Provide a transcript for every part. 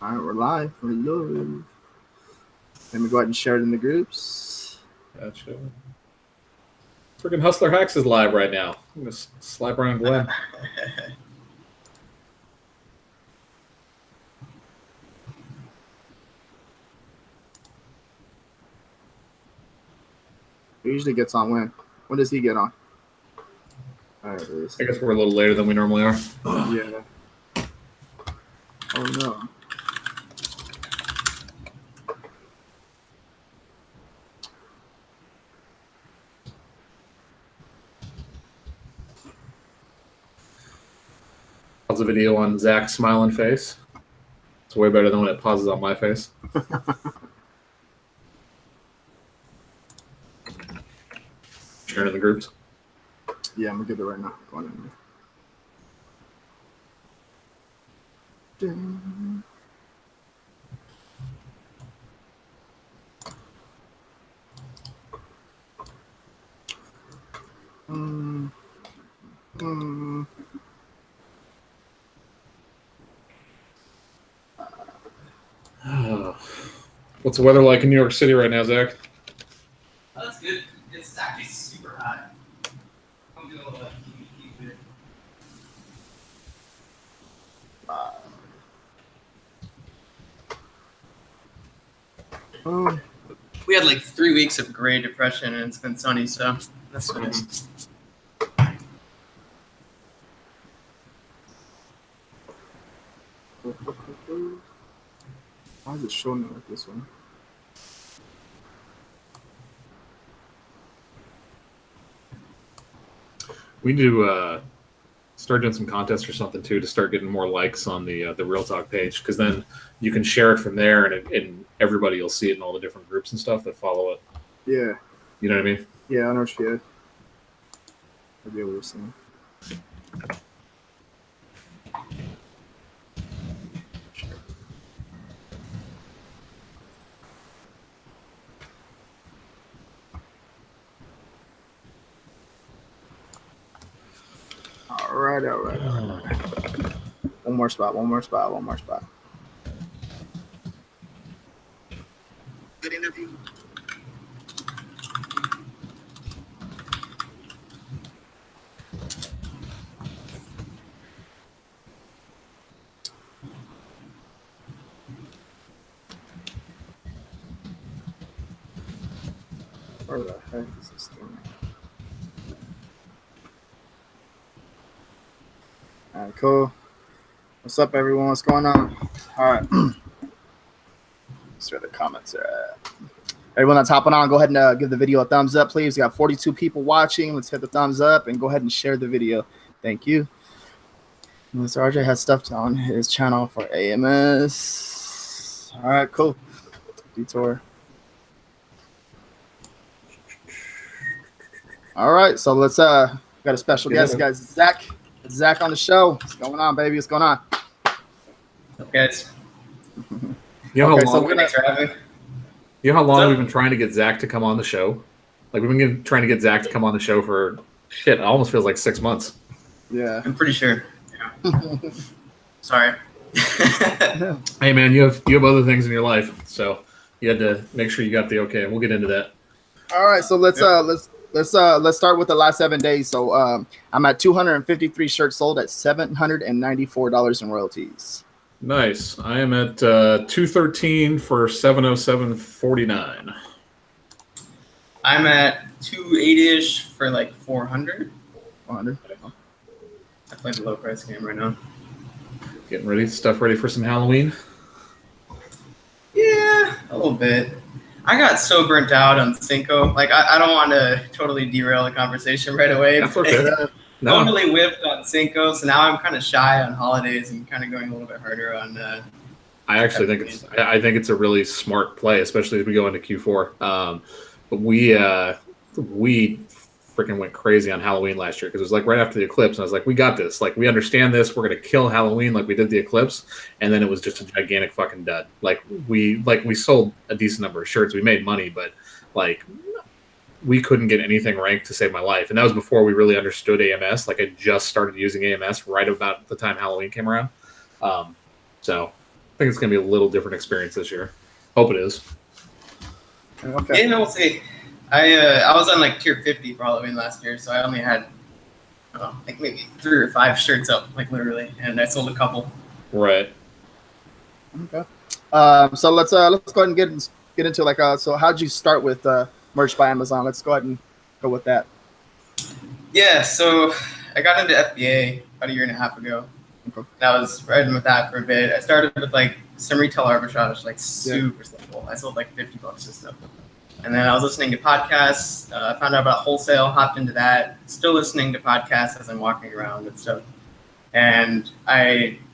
All right, we're live. We're live. Let me go ahead and share it in the groups. Gotcha. Freaking Hustler Hacks is live right now. I'm going to slap around Glenn. He usually gets on when? When does he get on? There it is. I guess we're a little later than we normally are. Yeah. Oh no. Pause the video on Zach's smiling face. It's way better than when it pauses on my face. Sharing in the groups. Yeah, I'm gonna get it right now. Go on in there. What's the weather like in New York City right now, Zach? Oh, that's good. It's actually super hot. I'm doing a little humid. We had like 3 weeks of Great Depression and it's been sunny, so that's nice. Why is it showing me like this one? We need to start doing some contests or something too to start getting more likes on the Real Talk page, because then you can share it from there and everybody will see it in all the different groups and stuff that follow it. Yeah. You know what I mean? Yeah, I know what you did. I'll be able to see. All right. One more spot. Good interview. Where the heck is this thing? All right, cool. What's up, everyone? What's going on? All right. Let's see where the comments are at. Everyone that's hopping on, go ahead and give the video a thumbs up, please. We got 42 people watching. Let's hit the thumbs up and go ahead and share the video. Thank you. Mr. RJ has stuff on his channel for AMS. All right, cool. Detour. All right, so let's got a special guest, guys. Zach on the show. What's going on, baby? What's going on? What's up, guys? You know Okay, how so long, Thanks for having me. you know how long we've been trying to get Zach to come on the show? Like, we've been trying to get Zach to come on the show for shit. It almost feels like 6 months. Yeah. I'm pretty sure. Yeah. Sorry. Hey man, you have other things in your life, so you had to make sure you got the okay. We'll get into that. All right, so let's start with the last 7 days. So I'm at 253 shirts sold at $794 in royalties. Nice. I am at 213 for 707.49. I'm at 280-ish for like 400. 400. I play the low price game right now. Getting ready for some Halloween. Yeah, a little bit. I got so burnt out on Cinco. Like, I don't want to totally derail the conversation right away. That's okay. No. Totally whipped on Cinco, so now I'm kind of shy on holidays and kind of going a little bit harder on. I actually think it's a really smart play, especially as we go into Q4. But we freaking went crazy on Halloween last year because it was like right after the eclipse, and I was like, we got this. Like, we understand this. We're gonna kill Halloween like we did the eclipse, and then it was just a gigantic fucking dud. Like we sold a decent number of shirts. We made money, but like we couldn't get anything ranked to save my life. And that was before we really understood AMS. Like, I just started using AMS right about the time Halloween came around. So think it's gonna be a little different experience this year. Hope it is. Okay. Yeah, we'll see. I was on like tier 50 for Halloween last year, so I only had I don't know, like maybe 3 or 5 shirts up, like literally, and I sold a couple. Right. Okay. So let's go ahead and get into like so how'd you start with merch by Amazon? Let's go ahead and go with that. Yeah, so I got into FBA about a year and a half ago. Okay. And I was riding with that for a bit. I started with like some retail arbitrage, like super simple. I sold like $50 of stuff. And then I was listening to podcasts. Found out about wholesale, hopped into that. Still listening to podcasts as I'm walking around and stuff. And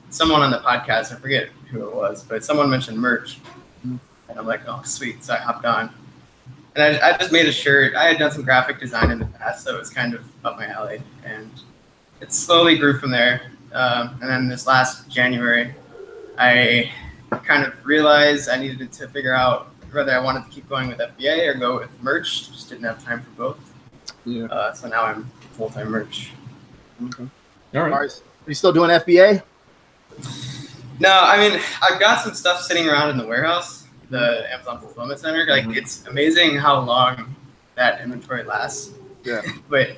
someone on the podcast, I forget who it was, but someone mentioned merch. And I'm like, oh, sweet. So I hopped on. And I just made a shirt. I had done some graphic design in the past, so it was kind of up my alley. And it slowly grew from there. And then this last January, I kind of realized I needed to figure out whether I wanted to keep going with FBA or go with merch. Just didn't have time for both. Yeah. So now I'm full-time merch. Okay. All right. Are you still doing FBA? No, I mean, I've got some stuff sitting around in the warehouse, the Amazon Fulfillment Center. Like, it's amazing how long that inventory lasts. Yeah. But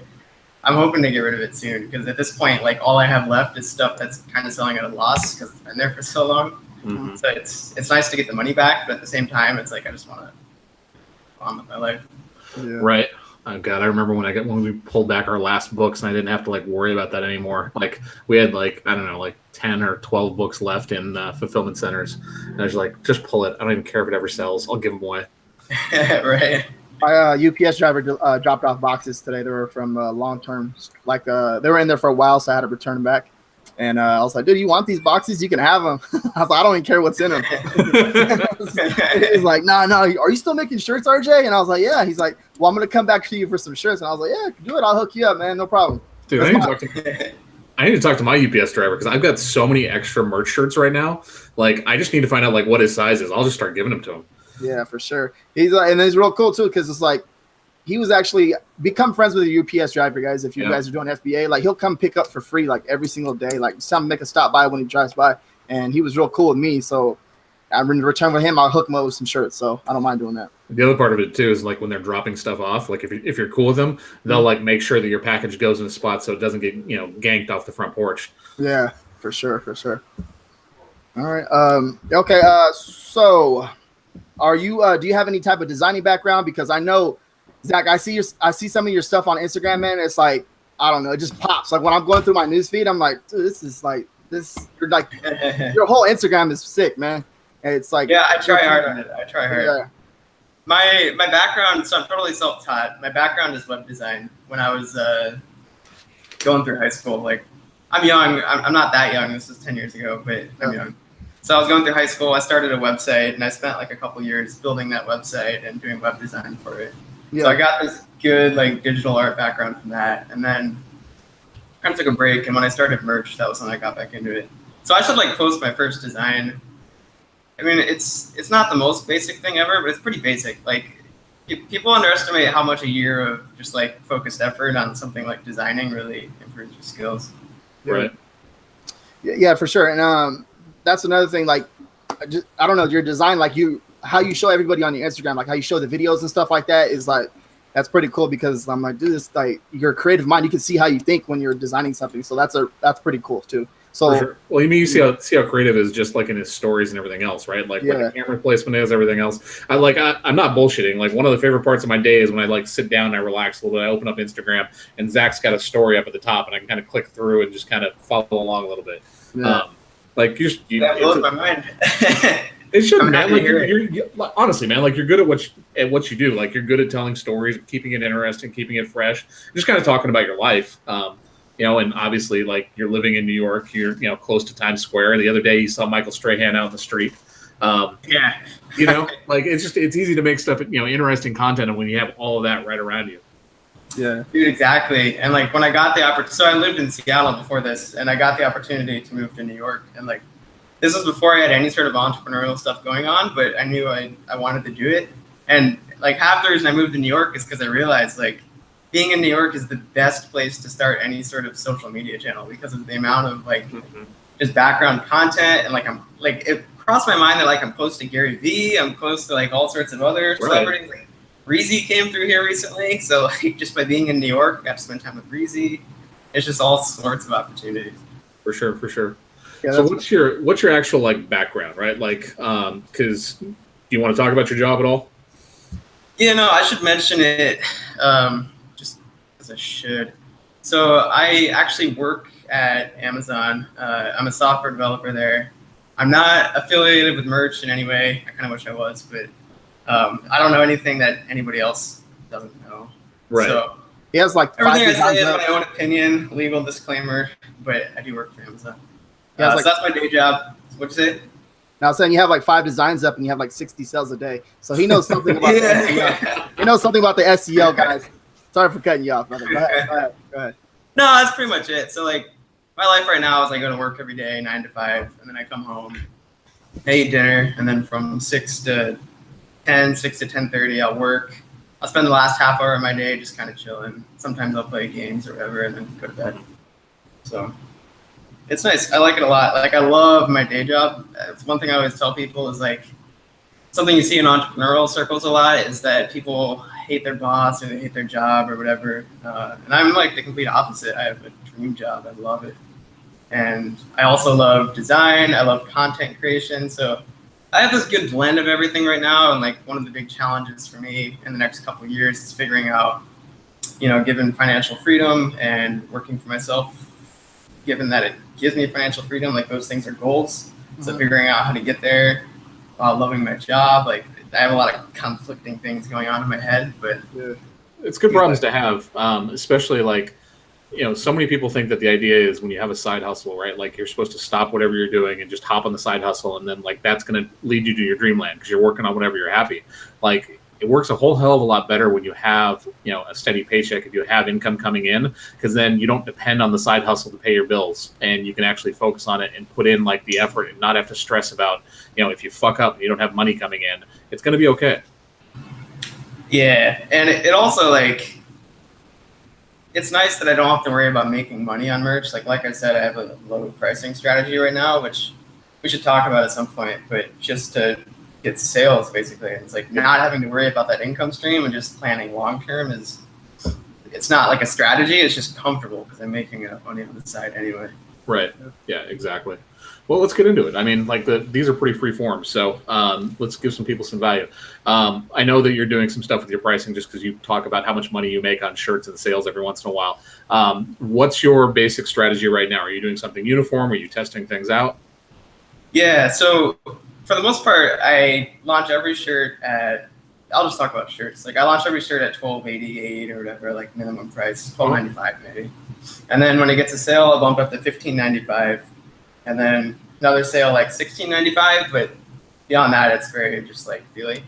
I'm hoping to get rid of it soon because at this point, like, all I have left is stuff that's kind of selling at a loss because it's been there for so long. Mm-hmm. So it's nice to get the money back, but at the same time, it's like I just want to go on with my life. Yeah. Right. Oh God, I remember when we pulled back our last books and I didn't have to like worry about that anymore. Like we had like, I don't know, like 10 or 12 books left in fulfillment centers. And I was like, just pull it. I don't even care if it ever sells. I'll give them away. Right. My UPS driver dropped off boxes today. They were from long term, like they were in there for a while, so I had to return them back. And I was like, dude, you want these boxes? You can have them. I was like, I don't even care what's in them. He's like, no, are you still making shirts, RJ? And I was like, yeah. He's like, well, I'm going to come back to you for some shirts. And I was like, yeah, do it. I'll hook you up, man. No problem. Dude, I need to talk to my UPS driver because I've got so many extra merch shirts right now. Like, I just need to find out like what his size is. I'll just start giving them to him. Yeah, for sure. He's like, and it's real cool too because it's like he was actually become friends with a UPS driver, guys. If you guys are doing FBA, like he'll come pick up for free like every single day. Like some make a stop by when he drives by, and he was real cool with me. So I'm in return with him, I'll hook him up with some shirts. So I don't mind doing that. The other part of it too is like when they're dropping stuff off. Like if you're cool with them, they'll like make sure that your package goes in a spot so it doesn't get ganked off the front porch. Yeah, for sure. All right. Okay. So, are you? Do you have any type of designing background? Because I know, Zach, I see some of your stuff on Instagram, man. It's like I don't know, it just pops. Like when I'm going through my newsfeed, I'm like, dude, this is like this. You're like your whole Instagram is sick, man. And it's like I try hard on it. I try hard. Yeah. My background, so I'm totally self-taught. My background is web design. When I was going through high school, like I'm young. I'm not that young. This was 10 years ago, but I'm young. So I was going through high school. I started a website, and I spent like a couple years building that website and doing web design for it. Yeah. So I got this good like digital art background from that, and then kind of took a break. And when I started merch, that was when I got back into it. So I should like post my first design. I mean, it's not the most basic thing ever, but it's pretty basic. Like people underestimate how much a year of just like focused effort on something like designing really improves your skills. Right. Yeah, for sure. And that's another thing. Like, I don't know, your design, like how you show everybody on your Instagram, like how you show the videos and stuff like that is like, that's pretty cool because I'm like, dude, this like your creative mind, you can see how you think when you're designing something. So that's pretty cool too. So, sure. Well, you mean you see how creative is just like in his stories and everything else, right? Like what the camera placement is, everything else. I'm not bullshitting. Like one of the favorite parts of my day is when I like sit down and I relax a little bit. I open up Instagram and Zach's got a story up at the top and I can kind of click through and just kind of follow along a little bit. Yeah. That blows my mind. It shouldn't, man. Like you're honestly, man. Like you're good at what you do. Like you're good at telling stories, keeping it interesting, keeping it fresh, just kind of talking about your life. And obviously, like you're living in New York, you're close to Times Square. The other day, you saw Michael Strahan out in the street. Like it's easy to make stuff, interesting content, and when you have all of that right around you. Yeah, dude, exactly. And like when I got the opportunity, so I lived in Seattle before this, and I got the opportunity to move to New York, and like this was before I had any sort of entrepreneurial stuff going on, but I knew I wanted to do it. And like half the reason I moved to New York is because I realized like being in New York is the best place to start any sort of social media channel because of the amount of like just background content and crossed my mind that like I'm close to Gary Vee, I'm close to like all sorts of other celebrities. Like Reezy came through here recently, so like just by being in New York, I got to spend time with Reezy. It's just all sorts of opportunities. For sure, for sure. Yeah, so what's your actual like background, right? Like, because do you want to talk about your job at all? Yeah, no, I should mention it just because I should. So I actually work at Amazon. I'm a software developer there. I'm not affiliated with merch in any way. I kind of wish I was, but I don't know anything that anybody else doesn't know. Right. So he has like everything I say is my own opinion, legal disclaimer, but I do work for Amazon. So that's my day job. What'd you say? Now, saying you have like 5 designs up and you have like 60 sales a day, so he knows something about the SEO. He knows something about the SEO, guys. Sorry for cutting you off, brother. Go ahead. No, that's pretty much it. So like, my life right now is I go to work every day, 9 to 5, and then I come home, I eat dinner, and then from 6 to 10:30, I'll work. I'll spend the last half hour of my day just kind of chilling. Sometimes I'll play games or whatever, and then go to bed. So it's nice. I like it a lot. Like I love my day job. It's one thing I always tell people is like something you see in entrepreneurial circles a lot is that people hate their boss or they hate their job or whatever. And I'm like the complete opposite. I have a dream job. I love it. And I also love design. I love content creation. So I have this good blend of everything right now. And like one of the big challenges for me in the next couple of years is figuring out, given financial freedom and working for myself, given that it gives me financial freedom, like those things are goals. So figuring out how to get there while loving my job, like I have a lot of conflicting things going on in my head, but it's good problems to have, especially like, so many people think that the idea is when you have a side hustle, right? Like you're supposed to stop whatever you're doing and just hop on the side hustle. And then like, that's going to lead you to your dreamland because you're working on whatever you're happy. Like it works a whole hell of a lot better when you have, a steady paycheck, if you have income coming in, because then you don't depend on the side hustle to pay your bills and you can actually focus on it and put in like the effort and not have to stress about, if you fuck up and you don't have money coming in, it's going to be okay. Yeah. And it also like, it's nice that I don't have to worry about making money on merch. Like I said, I have a low pricing strategy right now, which we should talk about at some point, but just to get sales basically. It's like not having to worry about that income stream and just planning long-term it's not like a strategy. It's just comfortable because I'm making enough money on the side anyway. Right. Yeah, exactly. Well, let's get into it. I mean, like these are pretty free form, so let's give some people some value. I know that you're doing some stuff with your pricing just because you talk about how much money you make on shirts and sales every once in a while. What's your basic strategy right now? Are you doing something uniform? Are you testing things out? Yeah, so for the most part, I launch every shirt at, I'll just talk about shirts. Like I launch every shirt at $12.88 or whatever, like minimum price, $12.95 maybe. And then when it gets a sale, I'll bump up to $15.95. And then another sale like $16.95, but beyond that, it's very just like feely.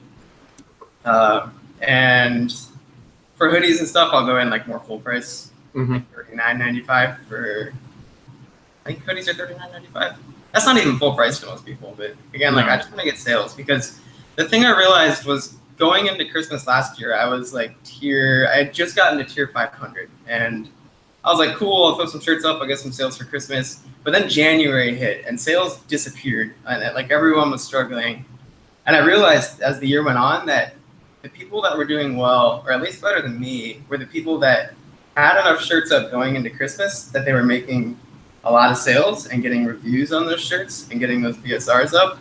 And for hoodies and stuff, I'll go in like more full price, like $39.95 for. I think hoodies are $39.95. That's not even full price for most people, but again, like I just want to get sales because the thing I realized was going into Christmas last year, I was like I had just gotten to tier 500, and I was like, cool, I'll throw some shirts up, I'll get some sales for Christmas. But then January hit and sales disappeared and like everyone was struggling. And I realized as the year went on that the people that were doing well, or at least better than me, were the people that had enough shirts up going into Christmas that they were making a lot of sales and getting reviews on those shirts and getting those BSRs up.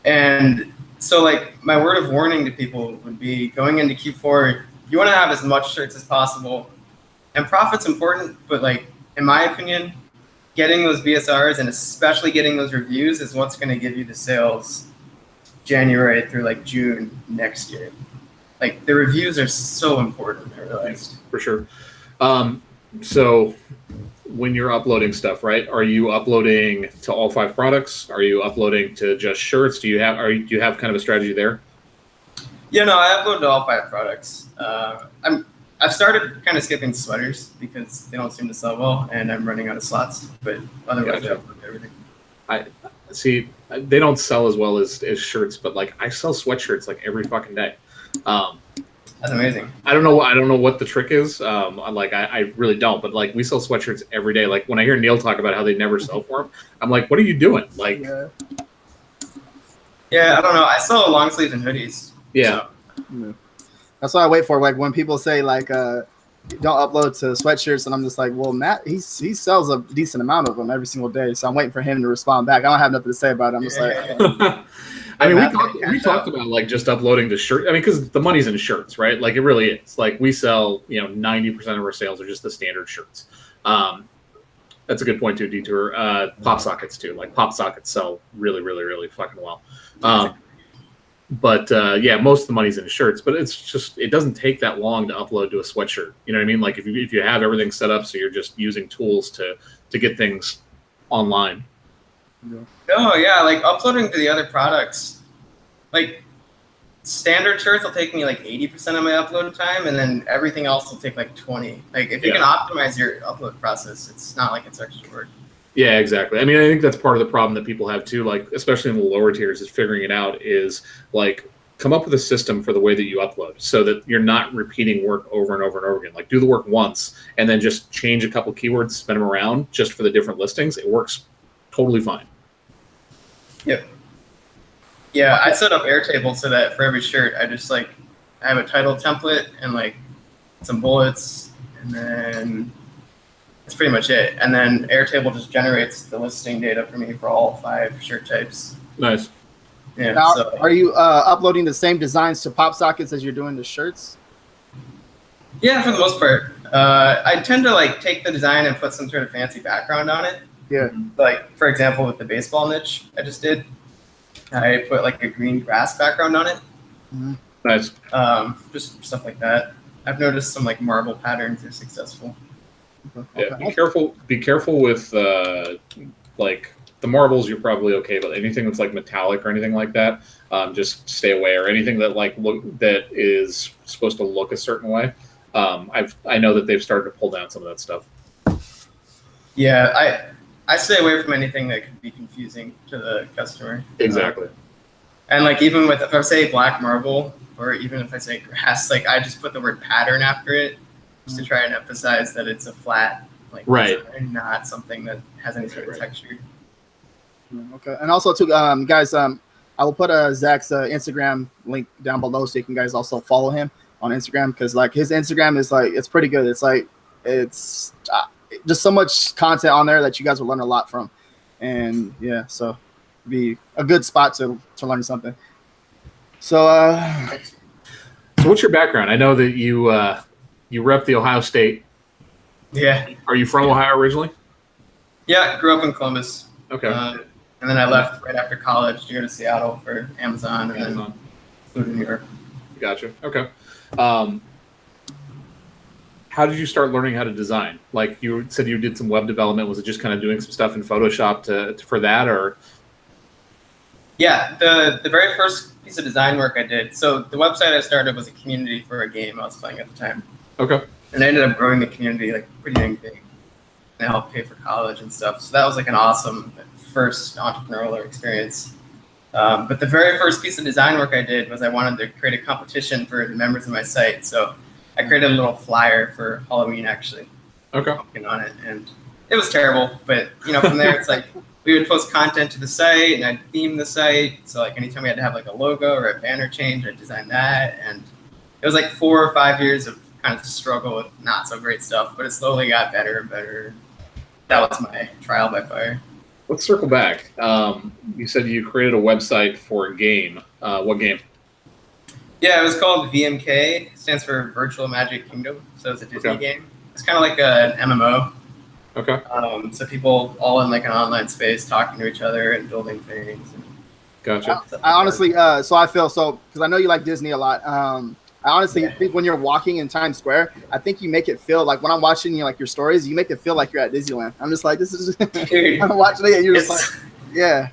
And so like my word of warning to people would be going into Q4, you want to have as much shirts as possible. And profit's important, but like in my opinion, getting those BSRs and especially getting those reviews is what's going to give you the sales January through like June next year. Like the reviews are so important, I realized. For sure. So when you're uploading stuff, right? Are you uploading to all 5 products? Are you uploading to just shirts? Do you have kind of a strategy there? Yeah, no, I upload to all 5 products. I've started kind of skipping sweaters because they don't seem to sell well, and I'm running out of slots. But otherwise, I upload everything. I see. They don't sell as well as shirts, but like I sell sweatshirts like every fucking day. That's amazing. I don't know what the trick is. I really don't. But like we sell sweatshirts every day. Like when I hear Neil talk about how they never sell for them, I'm like, what are you doing? Like, Yeah, I don't know. I sell long sleeves and hoodies. Yeah. Yeah. That's what I wait for. Like when people say like don't upload to sweatshirts, and I'm just like, well, Matt, he sells a decent amount of them every single day, so I'm waiting for him to respond back. I don't have nothing to say about it. I'm just like, I mean, we talked about like just uploading to shirt. I mean, because the money's in shirts, right? Like it really is. Like we sell, 90% of our sales are just the standard shirts. That's a good point too, Detour. Pop sockets too. Like pop sockets sell really, really, really fucking well. But yeah, most of the money's in shirts. But it's just it doesn't take that long to upload to a sweatshirt. You know what I mean? Like if you have everything set up, so you're just using tools to get things online. Oh yeah, like uploading to the other products, like standard shirts will take me like 80% of my upload time, and then everything else will take like 20. Like if you can optimize your upload process, it's not like it's extra work. Yeah, exactly. I mean, I think that's part of the problem that people have too, like especially in the lower tiers, is figuring it out. Is like come up with a system for the way that you upload, so that you're not repeating work over and over and over again. Like do the work once, and then just change a couple keywords, spin them around just for the different listings. It works totally fine. Yep. Yeah, I set up Airtable so that for every shirt, I have a title template and like some bullets, and then that's pretty much it. And then Airtable just generates the listing data for me for all 5 shirt types. Nice. Yeah. Now, are you uploading the same designs to pop sockets as you're doing the shirts? Yeah, for the most part. I tend to like take the design and put some sort of fancy background on it. Yeah. Like for example, with the baseball niche I just did, I put like a green grass background on it. Mm-hmm. Nice. Just stuff like that. I've noticed some like marble patterns are successful. Yeah, be careful with like the marbles. You're probably okay, but anything that's like metallic or anything like that, just stay away. Or anything that like that is supposed to look a certain way. I know that they've started to pull down some of that stuff. Yeah, I stay away from anything that could be confusing to the customer. Exactly. And like even with if I say black marble, or even if I say grass, like I just put the word pattern after it, just to try and emphasize that it's a flat, like design, not something that has any sort of texture. Okay, and also too, guys, I will put Zach's Instagram link down below so you can guys also follow him on Instagram, because like his Instagram is like it's pretty good. It's like it's just so much content on there that you guys will learn a lot from, and yeah, so be a good spot to learn something. So what's your background? I know that you rep the Ohio State. Yeah. Are you from Ohio originally? Yeah, grew up in Columbus. Okay. And then I left right after college to go to Seattle for Amazon, and then flew to New York. Gotcha. Okay. How did you start learning how to design? Like you said, you did some web development. Was it just kind of doing some stuff in Photoshop for that, or? Yeah, the very first piece of design work I did. So the website I started was a community for a game I was playing at the time. Okay. And I ended up growing the community like pretty dang big. And I helped pay for college and stuff. So that was like an awesome first entrepreneurial experience. But the very first piece of design work I did was I wanted to create a competition for the members of my site. So I created a little flyer for Halloween, actually. Okay. Working on it, and it was terrible. But from there, it's like we would post content to the site, and I'd theme the site. So like anytime we had to have like a logo or a banner change, I'd design that. And it was like 4 or 5 years of kind of struggle with not so great stuff, but it slowly got better and better. That was my trial by fire. Let's circle back. You said you created a website for a game. What game? Yeah, it was called VMK. It stands for Virtual Magic Kingdom. So it's a Disney game. It's kind of like an MMO. Okay. So people all in like an online space talking to each other and building things. And gotcha. I honestly, so I feel so because I know you like Disney a lot. I honestly think when you're walking in Times Square, I think you make it feel like when I'm watching you like your stories, you make it feel like you're at Disneyland. I'm just like, this is. Dude, I'm watching it, and you're just like, yeah.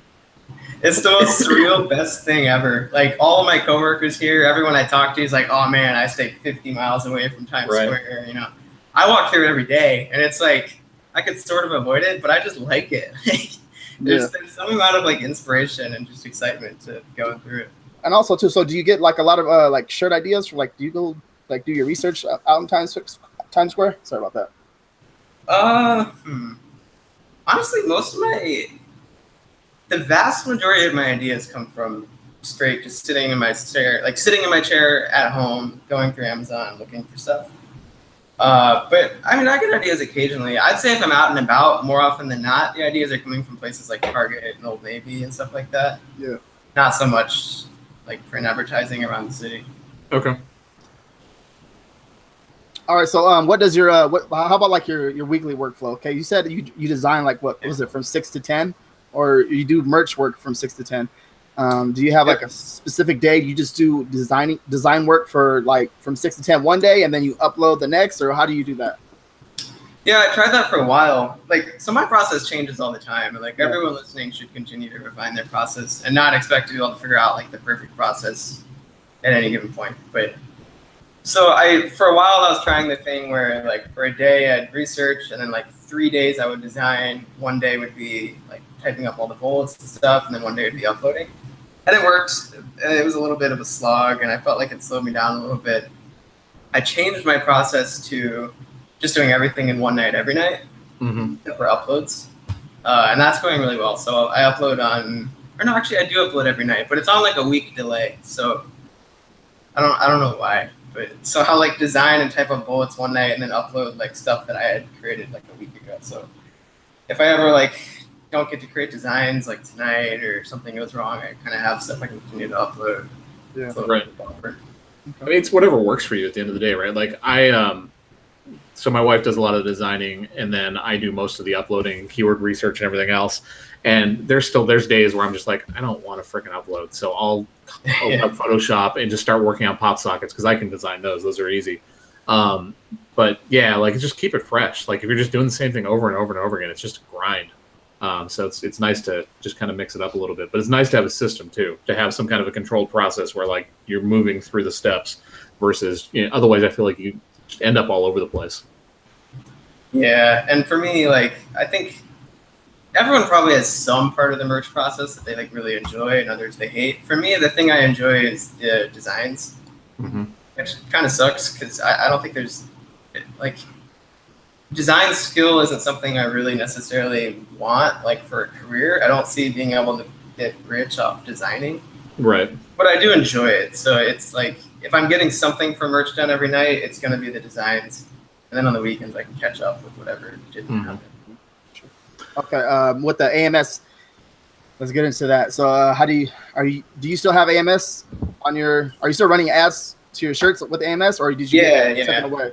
It's the most surreal, best thing ever. Like all of my coworkers here, everyone I talk to is like, "Oh man, I stay 50 miles away from Times Square." I walk through it every day, and it's like I could sort of avoid it, but I just like it. There's some amount of like inspiration and just excitement to going through it. And also too, so do you get like a lot of like shirt ideas from like? Do you go like do your research out in Times Square? Sorry about that. Honestly, the vast majority of my ideas come from straight just sitting in my chair at home, going through Amazon looking for stuff. But I mean, I get ideas occasionally. I'd say if I'm out and about, more often than not, the ideas are coming from places like Target and Old Navy and stuff like that. Yeah. Not so much like print advertising around the city. Okay. All right. So, what does your how about like your weekly workflow? Okay, you said you design like what was it from 6 to 10, or you do merch work from 6 to 10? Do you have like a specific day you just do design work for like from 6 to 10 one day and then you upload the next, or how do you do that? Yeah, I tried that for a while. Like, so my process changes all the time, and like everyone listening should continue to refine their process and not expect to be able to figure out like the perfect process at any given point. But so for a while I was trying the thing where like for a day I'd research, and then like 3 days I would design. One day would be like typing up all the bullets and stuff, and then one day would be uploading. And it worked. It was a little bit of a slog, and I felt like it slowed me down a little bit. I changed my process to just doing everything in one night every night for uploads. And that's going really well. So I upload I do upload every night, but it's on like a week delay. So I don't know why, but so I'll like design and type up bullets one night and then upload like stuff that I had created like a week ago. So if I ever like don't get to create designs like tonight or something goes wrong, I kind of have stuff I can continue to upload. Yeah. Right. I mean, it's whatever works for you at the end of the day, right? Like so my wife does a lot of the designing, and then I do most of the uploading, keyword research, and everything else. And there's days where I'm just like, I don't want to freaking upload, so I'll open up Photoshop and just start working on pop sockets because I can design those. Those are easy. But yeah, like just keep it fresh. Like if you're just doing the same thing over and over and over again, it's just a grind. So it's nice to just kind of mix it up a little bit, but it's nice to have a system too, to have some kind of a controlled process where like you're moving through the steps versus, otherwise I feel like you just end up all over the place. Yeah, and for me, like I think everyone probably has some part of the merch process that they like really enjoy and others they hate. For me, the thing I enjoy is the designs, which kind of sucks because I don't think there's like design skill isn't something I really necessarily want like for a career. I don't see being able to get rich off designing. Right. But I do enjoy it. So it's like if I'm getting something for merch done every night, it's going to be the designs. And then on the weekends, I can catch up with whatever didn't happen. Okay. With the AMS, let's get into that. So do you still have AMS on are you still running ads to your shirts with AMS, or did you get it taken away?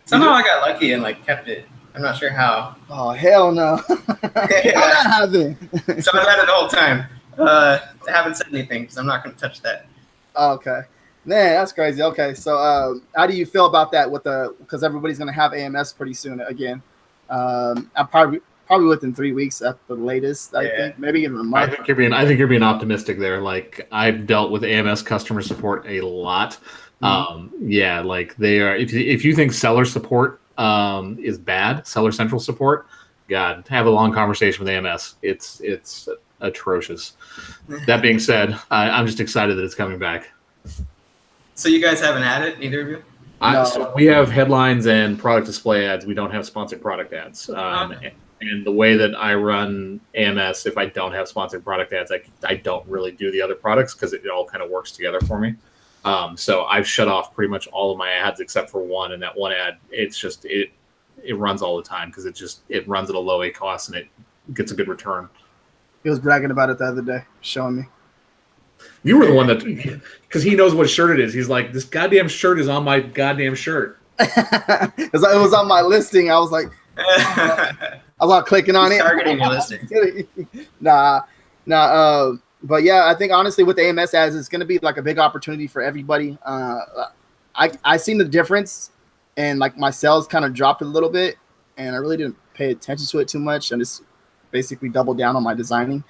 Somehow I got lucky and like kept it. I'm not sure how. Oh, hell no. How that happened? So I've had it the whole time. I haven't said anything because I'm not going to touch that. Okay. Man, that's crazy. Okay, so how do you feel about that because everybody's going to have AMS pretty soon again? I'm probably within 3 weeks at the latest, I think. Maybe even a month. I think you're being optimistic there. Like I've dealt with AMS customer support a lot. Like they are. If you think seller support is bad, Seller Central support, God, have a long conversation with AMS. It's atrocious. That being said, I'm just excited that it's coming back. So you guys haven't had it, neither of you? No. So we have headlines and product display ads. We don't have sponsored product ads. And the way that I run AMS, if I don't have sponsored product ads, I don't really do the other products because it all kind of works together for me. So I've shut off pretty much all of my ads except for one, and that one ad, it's just it runs all the time because it runs at a low A cost and it gets a good return. He was bragging about it the other day, showing me. You were the one because he knows what shirt it is. He's like, this goddamn shirt is on my goddamn shirt. It was on my listing. I was like, I was like clicking on it. Targeting your listing. Nah. But yeah, I think honestly with the AMS ads, it's going to be like a big opportunity for everybody. I seen the difference, and like my sales kind of dropped a little bit, and I really didn't pay attention to it too much. I just basically doubled down on my designing,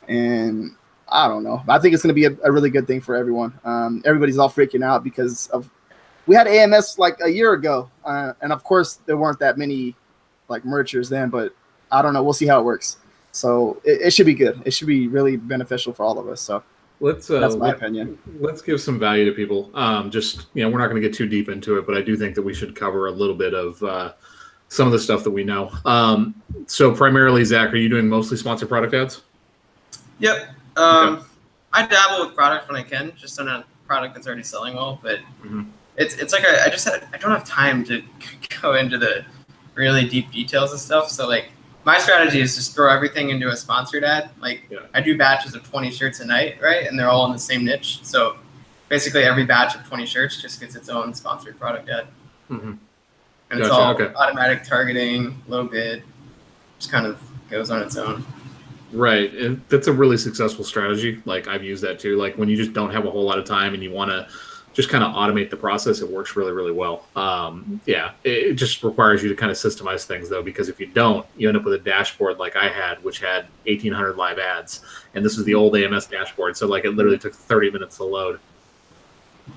and I don't know. I think it's going to be a really good thing for everyone. Everybody's all freaking out because we had AMS like a year ago, and of course there weren't that many like merchers then, but I don't know. We'll see how it works. So it should be good. It should be really beneficial for all of us. So that's my opinion. Let's give some value to people. Just we're not going to get too deep into it, but I do think that we should cover a little bit of some of the stuff that we know. So primarily, Zach, are you doing mostly sponsored product ads? Yep. Okay. I dabble with product when I can, just on a product that's already selling well. But it's like I don't have time to go into the really deep details and stuff. So like my strategy is just throw everything into a sponsored ad. Like I do batches of 20 shirts a night, right? And they're all in the same niche. So basically every batch of 20 shirts just gets its own sponsored product ad. And it's all automatic targeting, low bid, just kind of goes on its own. Right. And that's a really successful strategy. Like I've used that too. Like when you just don't have a whole lot of time and you want to just kind of automate the process, it works really, really well. It just requires you to kind of systemize things though, because if you don't, you end up with a dashboard like I had, which had 1,800 live ads. And this is the old AMS dashboard. So like it literally took 30 minutes to load.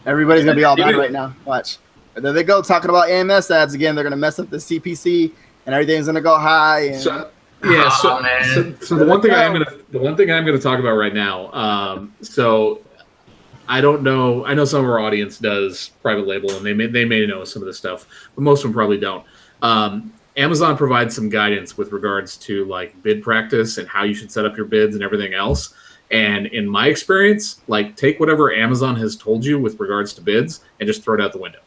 Everybody's going to be all mad right now. Watch. There they go talking about AMS ads again. They're going to mess up the CPC and everything's going to go high. And... So the one thing I'm going to talk about right now. So I don't know. I know some of our audience does private label, and they may know some of this stuff, but most of them probably don't. Amazon provides some guidance with regards to like bid practice and how you should set up your bids and everything else. And in my experience, like take whatever Amazon has told you with regards to bids and just throw it out the window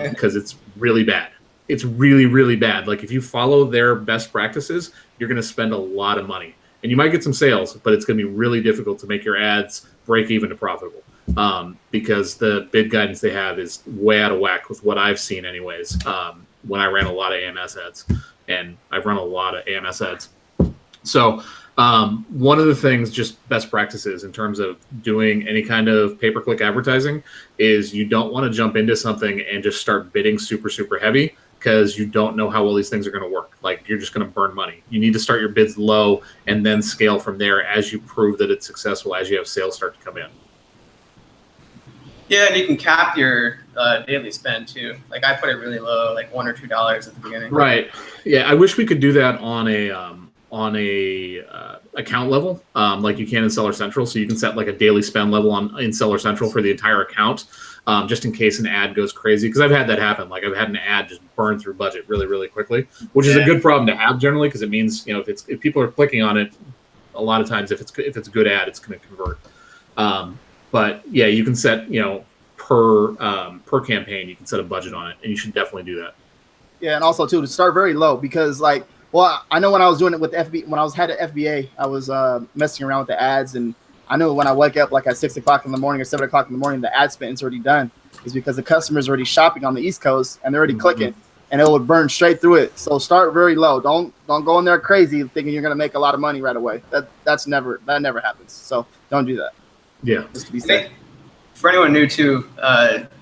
because it's really bad. It's really, really bad. Like if you follow their best practices, you're going to spend a lot of money, and you might get some sales, but it's going to be really difficult to make your ads break even to profitable. Because the bid guidance they have is way out of whack with what I've seen anyways, when I ran a lot of AMS ads, and I've run a lot of AMS ads. So one of the things, just best practices in terms of doing any kind of pay-per-click advertising is you don't want to jump into something and just start bidding super, super heavy because you don't know how well these things are going to work. Like you're just going to burn money. You need to start your bids low and then scale from there as you prove that it's successful, as you have sales start to come in. Yeah, and you can cap your daily spend too. Like I put it really low, like $1 or $2 at the beginning. Right. Yeah, I wish we could do that on a account level, like you can in Seller Central. So you can set like a daily spend level in Seller Central for the entire account, just in case an ad goes crazy. Because I've had that happen. Like I've had an ad just burn through budget really, really quickly, which is a good problem to have generally because it means if people are clicking on it, a lot of times if it's a good ad, it's going to convert. But yeah, you can set, per campaign, you can set a budget on it, and you should definitely do that. Yeah, and also too to start very low because I know when I was doing it with when I had an FBA, I was messing around with the ads, and I knew when I wake up like at 6 o'clock in the morning or 7 o'clock in the morning, the ad spend is already done. Is because the customer's already shopping on the East Coast and they're already clicking, and it would burn straight through it. So start very low. Don't go in there crazy thinking you're gonna make a lot of money right away. That never happens. So don't do that. Yeah. Just to be safe. For anyone new too,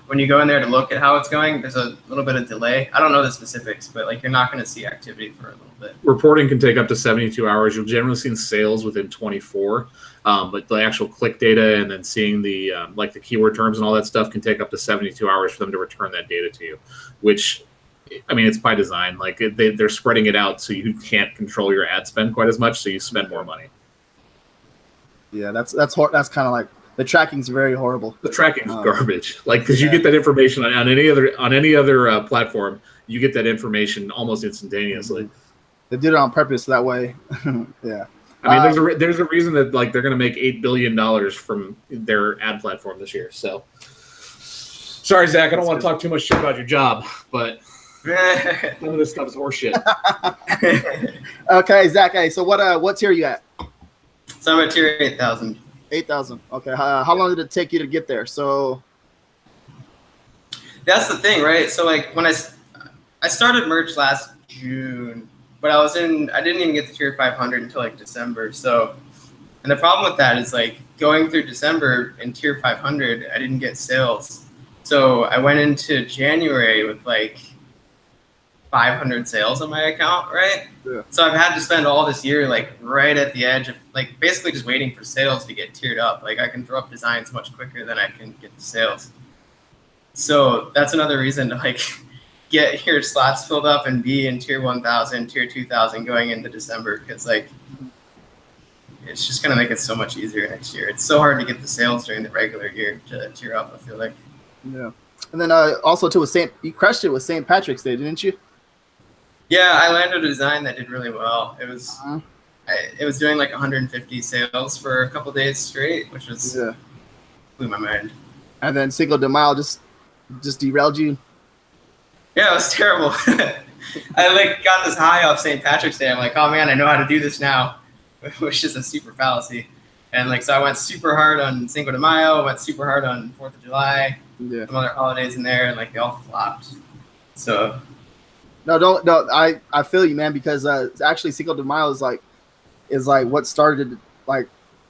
when you go in there to look at how it's going, there's a little bit of delay. I don't know the specifics, but like you're not going to see activity for a little bit. Reporting can take up to 72 hours. You'll generally see sales within 24, but the actual click data and then seeing the like the keyword terms and all that stuff can take up to 72 hours for them to return that data to you, which, I mean, it's by design. Like they're spreading it out so you can't control your ad spend quite as much, so you spend more money. Yeah, that's kind of like the tracking's very horrible. The tracking's garbage. Like because you get that information on any other platform, you get that information almost instantaneously. They did it on purpose that way. Yeah. I mean, there's a reason that like they're going to make $8 billion from their ad platform this year. So, sorry, Zach, I don't want to talk too much shit about your job, but none of this stuff is horseshit. Okay, Zach. Hey, so what tier are you at? So I'm at tier 8,000. 8,000. Okay. How long did it take you to get there? So that's the thing, right? So like when I started merch last June, but I didn't even get to tier 500 until like December. So, and the problem with that is like going through December in tier 500, I didn't get sales. So I went into January with like 500 sales on my account, right? Yeah. So I've had to spend all this year like right at the edge of like basically just waiting for sales to get tiered up. Like I can throw up designs much quicker than I can get the sales. So that's another reason to like get your slots filled up and be in tier 1,000, tier 2,000 going into December, because like it's just gonna make it so much easier next year. It's so hard to get the sales during the regular year to tier up, I feel like. Yeah. And then also too with you crushed it with St. Patrick's Day, didn't you? Yeah, I landed a design that did really well. It was it was doing like 150 sales for a couple days straight, which was blew my mind. And then Cinco de Mayo just derailed you. Yeah, it was terrible. I like got this high off St. Patrick's Day. I'm like, oh man, I know how to do this now, which is a super fallacy. And like, so I went super hard on Cinco de Mayo, went super hard on 4th of July, some other holidays in there, and like they all flopped. So no, I feel you, man, because actually Cinco de Mayo is like what started like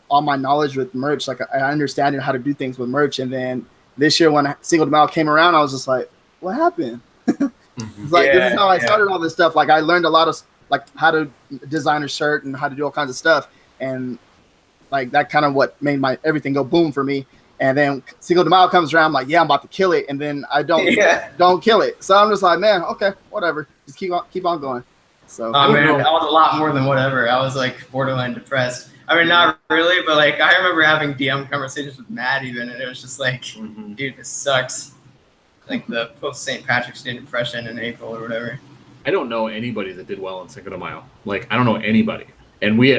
all my knowledge with merch. Like I understand how to do things with merch, and then this year when Cinco de Mayo came around, I was just like, what happened? It's like this is how I started all this stuff. Like I learned a lot of like how to design a shirt and how to do all kinds of stuff, and like that kind of what made my everything go boom for me. And then Cinco de Mayo comes around, I'm like, yeah, I'm about to kill it, and then I don't kill it. So I'm just like, man, okay, whatever, just keep on going. So oh man, that was a lot more than whatever. I was like borderline depressed. I mean, not really, but like I remember having DM conversations with Matt even, and it was just like, dude, this sucks. Like the post St. Patrick's Day depression in April or whatever. I don't know anybody that did well in Cinco de Mayo. Like I don't know anybody. And we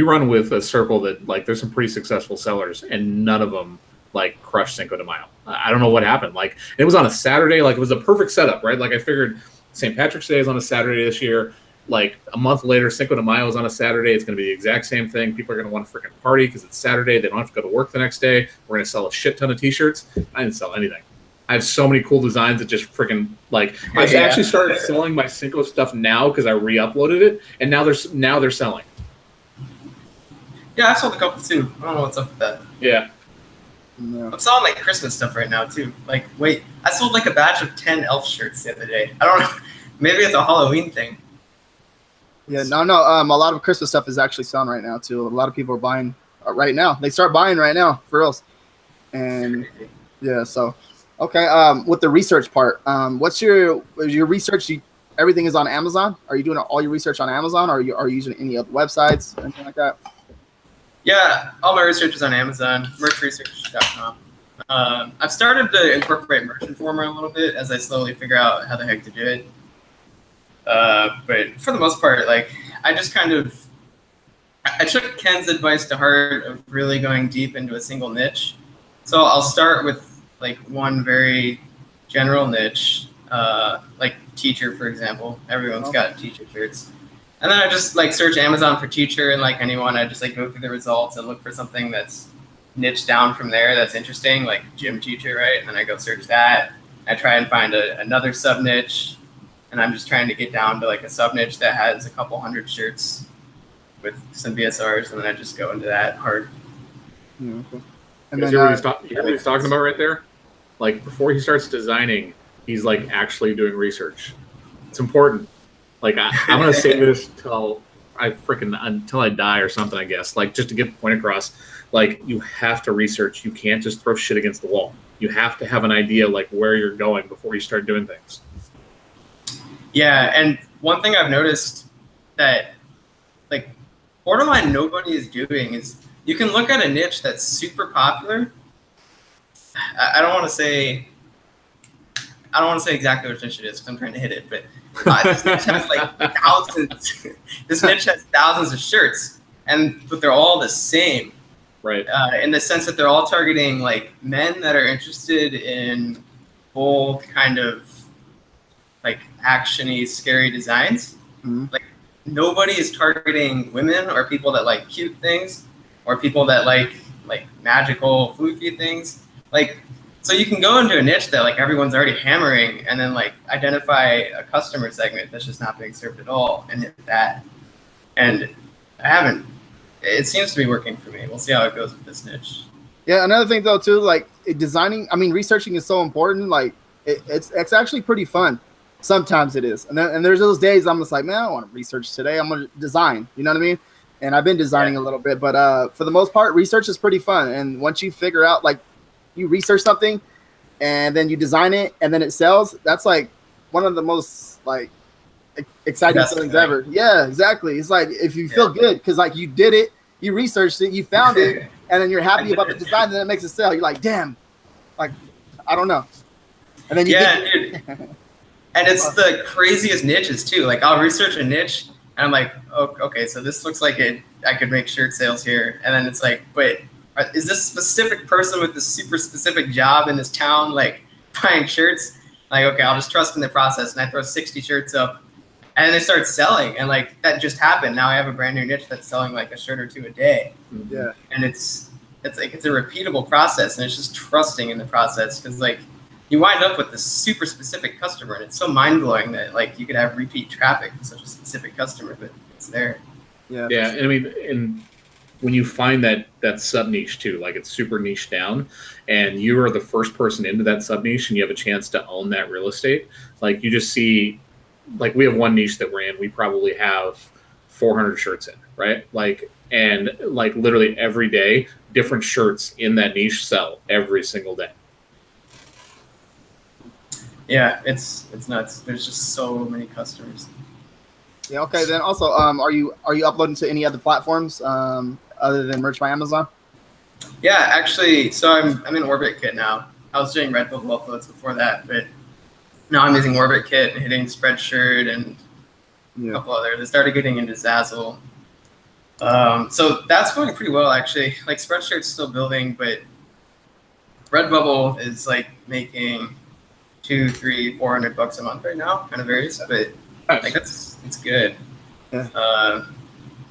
run with a circle that like there's some pretty successful sellers, and none of them like crushed Cinco de Mayo. I don't know what happened. Like it was on a Saturday. Like it was a perfect setup, right? Like I figured St. Patrick's Day is on a Saturday this year. Like a month later, Cinco de Mayo is on a Saturday. It's going to be the exact same thing. People are going to want to freaking party because it's Saturday. They don't have to go to work the next day. We're going to sell a shit ton of T-shirts. I didn't sell anything. I have so many cool designs that just freaking like. I actually started selling my Cinco stuff now because I re-uploaded it, and now they're selling. Yeah, I've sold a couple too. I don't know what's up with that. Yeah. I'm selling like Christmas stuff right now too. Like, wait, I sold like a batch of 10 elf shirts the other day. I don't know. Maybe it's a Halloween thing. Yeah, no. A lot of Christmas stuff is actually selling right now too. A lot of people are buying right now. They start buying right now for reals. And yeah, so okay. With the research part, what's your research? Everything is on Amazon. Are you doing all your research on Amazon, or are you using any other websites or anything like that? Yeah, all my research is on Amazon, merchresearch.com. I've started to incorporate Merch Informer a little bit as I slowly figure out how the heck to do it. But for the most part, like I just I took Ken's advice to heart of really going deep into a single niche. So I'll start with like one very general niche, like teacher, for example. Everyone's got teacher shirts. And then I just like search Amazon for teacher, and like anyone, I just like go through the results and look for something that's niche down from there that's interesting, like gym teacher, right? And then I go search that. I try and find another sub niche, and I'm just trying to get down to like a sub niche that has a couple hundred shirts with some BSRs, and then I just go into that hard. Yeah, okay. And then, you hear what he's talking about right there? Like before he starts designing, he's like actually doing research. It's important. Like I'm gonna say this until I die or something, I guess. Like just to get the point across, like you have to research. You can't just throw shit against the wall. You have to have an idea like where you're going before you start doing things. Yeah, and one thing I've noticed that like borderline nobody is doing is you can look at a niche that's super popular. I don't want to say exactly which niche it is because I'm trying to hit it, but this niche has like thousands. This niche has thousands of shirts, but they're all the same, right? In the sense that they're all targeting like men that are interested in bold kind of like actiony, scary designs. Mm-hmm. Like nobody is targeting women or people that like cute things or people that like magical, floofy things. Like. So you can go into a niche that like everyone's already hammering and then like identify a customer segment that's just not being served at all and hit that. And it seems to be working for me. We'll see how it goes with this niche. Yeah, another thing though too, like researching is so important. Like it's actually pretty fun. Sometimes it is. And there's those days I'm just like, man, I don't want to research today. I'm going to design, you know what I mean? And I've been designing a little bit, but for the most part, research is pretty fun. And once you figure out like, you research something and then you design it and then it sells, that's like one of the most like exciting feelings ever. Yeah, exactly. It's like if you feel good because like you did it, you researched it, you found it, and then you're happy about the design, and then it makes it sell. You're like, damn, like I don't know. And then you dude. And it's the craziest niches too. Like I'll research a niche and And I'm like, oh, okay, so this looks like I could make shirt sales here. And then it's like, but is this specific person with this super specific job in this town like buying shirts? Like, okay, I'll just trust in the process. And I throw 60 shirts up, and then they start selling. And like that just happened. Now I have a brand new niche that's selling like a shirt or two a day. Yeah. And it's like it's a repeatable process, and it's just trusting in the process, because like you wind up with this super specific customer, and it's so mind blowing that like you could have repeat traffic for such a specific customer, but it's there. Yeah. Yeah, and I mean, and when you find that sub niche too, like it's super niche down, and you are the first person into that sub niche, and you have a chance to own that real estate. Like you just see, like we have one niche that we're in. We probably have 400 shirts in, right? Like, and like literally every day, different shirts in that niche sell every single day. Yeah, it's nuts. There's just so many customers. Yeah. Okay. Then also, are you uploading to any other platforms other than Merch by Amazon? Yeah, actually, so I'm in Orbit Kit now. I was doing Redbubble uploads before that, but now I'm using Orbit Kit and hitting Spreadshirt and a couple others. I started getting into Zazzle. So that's going pretty well, actually. Like Spreadshirt's still building, but Redbubble is like making $200, $300, $400 a month right now. Kind of varies, but like it's good. Yeah.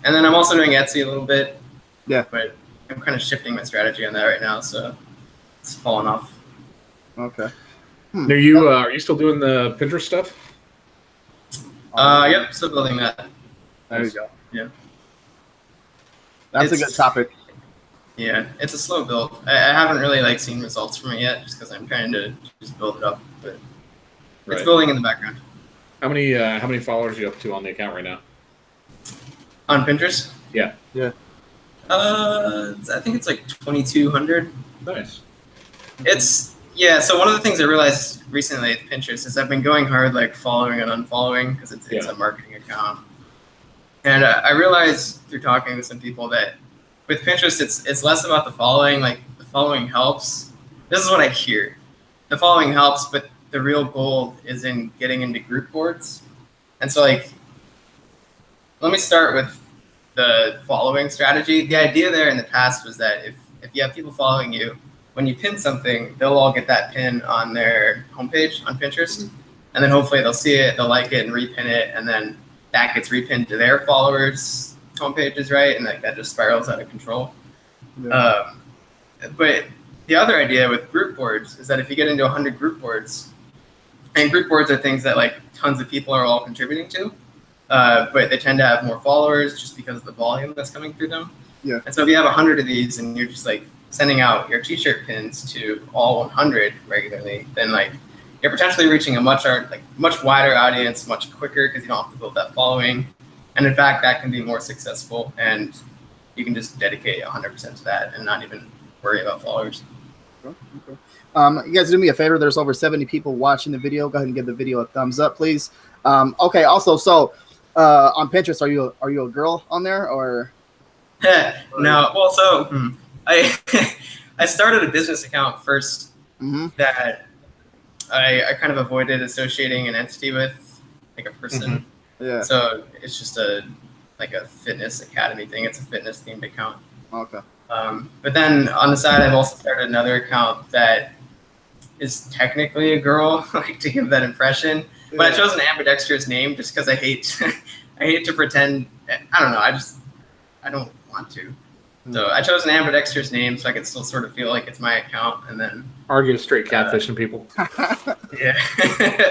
And then I'm also doing Etsy a little bit. Yeah. But I'm kind of shifting my strategy on that right now, so it's falling off. Okay. Are you still doing the Pinterest stuff? Yep, still building that. There you go. Yeah. That's a good topic. Yeah, it's a slow build. I haven't really like seen results from it yet, just because I'm trying to just build it up. But it's building in the background. How many followers are you up to on the account right now? On Pinterest? Yeah. Yeah. I think it's like 2,200. Nice. So one of the things I realized recently at Pinterest is I've been going hard like following and unfollowing, because it's a marketing account. And I realized through talking to some people that with Pinterest, it's less about the following. Like the following helps. This is what I hear. The following helps, but the real goal is in getting into group boards. And so like, let me start with the following strategy. The idea there in the past was that if you have people following you, when you pin something, they'll all get that pin on their homepage on Pinterest. And then hopefully they'll see it, they'll like it and repin it. And then that gets repinned to their followers' homepages, right? And that just spirals out of control. Yeah. But the other idea with group boards is that if you get into 100 group boards, and group boards are things that like tons of people are all contributing to, but they tend to have more followers just because of the volume that's coming through them. Yeah. And so if you have 100 of these and you're just like sending out your t-shirt pins to all 100 regularly, then like you're potentially reaching a much wider audience much quicker, because you don't have to build that following. And in fact, that can be more successful, and you can just dedicate 100% to that and not even worry about followers. Okay. You guys do me a favor. There's over 70 people watching the video. Go ahead and give the video a thumbs up, please. Okay. Also, so on Pinterest, are you a girl on there or? No. Well, so I started a business account first that I kind of avoided associating an entity with, like a person. Yeah. So it's just a fitness academy thing. It's a fitness themed account. Okay. But then on the side, I've also started another account that is technically a girl, like to give that impression. Yeah. But I chose an ambidextrous name just because I hate to pretend. I don't know. I don't want to. So I chose an ambidextrous name so I can still sort of feel like it's my account, and then argue straight catfishing people. Yeah.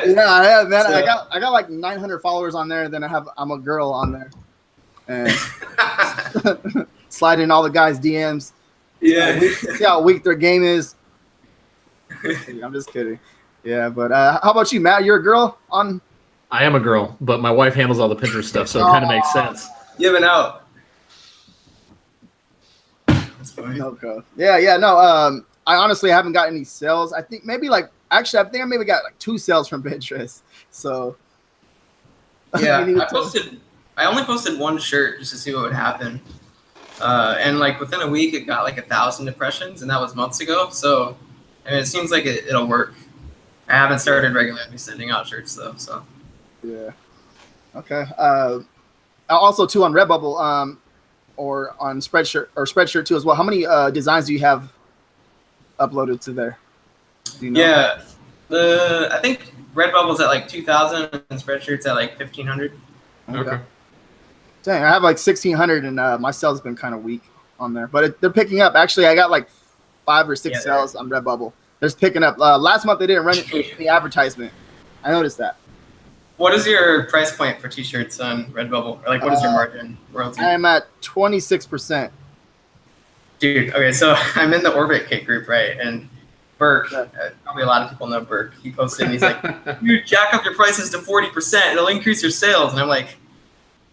Yeah, man. So, I got like 900 followers on there. Then I'm a girl on there, and slide in all the guys' DMs. Yeah. See how weak their game is. I'm just kidding. Yeah, but how about you, Matt? You're a girl on? I am a girl, but my wife handles all the Pinterest stuff, so it kind of makes sense. You have an out. That's funny. Okay. Yeah, no. I honestly haven't got any sales. I think maybe I maybe got like 2 sales from Pinterest. So yeah, I only posted 1 shirt just to see what would happen. And like within a week it got like 1,000 impressions, and that was months ago. So I mean, it seems like it'll work. I haven't started regularly sending out shirts though. So yeah. Okay. also too on Redbubble, or on Spreadshirt too as well. How many designs do you have uploaded to there? Do you know? Yeah, I think Redbubble's at like 2,000 and Spreadshirt's at like 1,500. Okay. Dang, I have like 1,600, and my sales have been kind of weak on there, but they're picking up. Actually, I got like 5 or 6 sales on Redbubble. They're picking up. Last month they didn't run the advertisement. I noticed that. What is your price point for t-shirts on Redbubble? Or like, what is your margin royalty? I am at 26%. Dude, okay, so I'm in the Orbit Kit group, right? And Burke, probably a lot of people know Burke. He posted and he's like, "You jack up your prices to 40%, it'll increase your sales." And I'm like,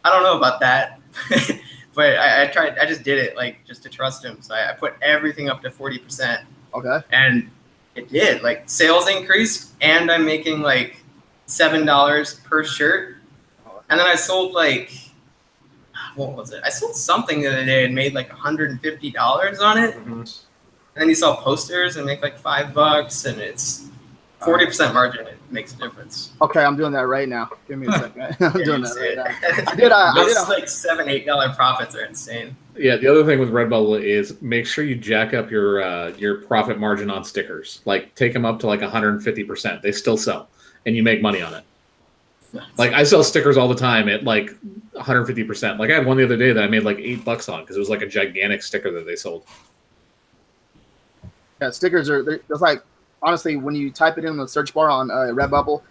I don't know about that. But I tried, I just did it, like, just to trust him. So I put everything up to 40%. Okay. And it did. Like, sales increased, and I'm making like $7 per shirt. And then I sold like, what was it? I sold something the other day and made like $150 on it. Mm-hmm. And then you sell posters and make like $5, and it's 40% margin. It makes a difference. Okay, I'm doing that right now. Give me a second. I'm doing that right now. Those like $7-8 profits are insane. Yeah, the other thing with Redbubble is make sure you jack up your profit margin on stickers. Like, take them up to like 150%. They still sell, and you make money on it. Like, I sell stickers all the time at like 150%. Like, I had one the other day that I made like $8 on because it was like a gigantic sticker that they sold. Yeah, stickers are just like, honestly, when you type it in the search bar on Redbubble,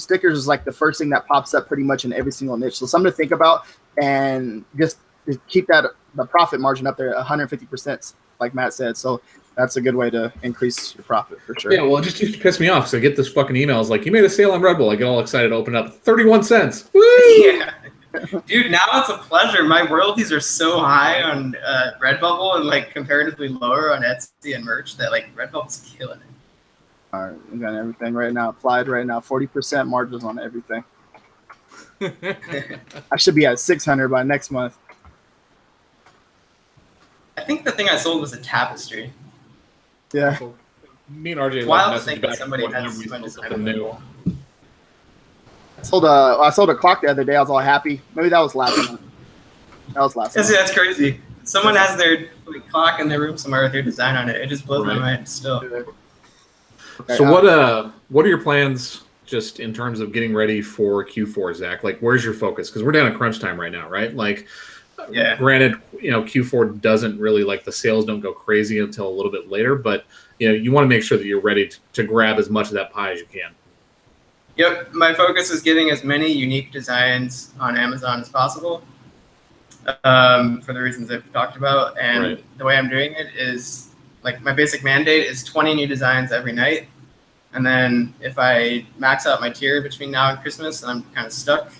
stickers is like the first thing that pops up pretty much in every single niche. So something to think about, and just keep the profit margin up there at 150%, like Matt said. So that's a good way to increase your profit for sure. Yeah, well, it just used to piss me off. So I get this fucking emails like, "You made a sale on Redbubble." I get all excited to open up. 31 cents. Woo! Yeah. Dude, now it's a pleasure. My royalties are so high on Redbubble and like comparatively lower on Etsy and merch that like Redbubble's killing it. All right, we got everything right now applied right now. 40% margins on everything. I should be at 600 by next month. I think the thing I sold was a tapestry. Yeah. Me and RJ Wild to message think back that somebody and forth has whenever we my sold something new. I sold a clock the other day. I was all happy. Maybe that was last month. That was last month. That's crazy. Someone has their like, clock in their room somewhere with their design on it. It just blows my mind still. Okay, So what are your plans just in terms of getting ready for Q4, Zach? Like, where's your focus? Because we're down at crunch time right now, right? Like, yeah. Granted, Q4 doesn't really, like, the sales don't go crazy until a little bit later, but you want to make sure that you're ready to grab as much of that pie as you can. Yep, my focus is getting as many unique designs on Amazon as possible, for the reasons I've talked about. And the way I'm doing it is, like, my basic mandate is 20 new designs every night. And then if I max out my tier between now and Christmas and I'm kind of stuck,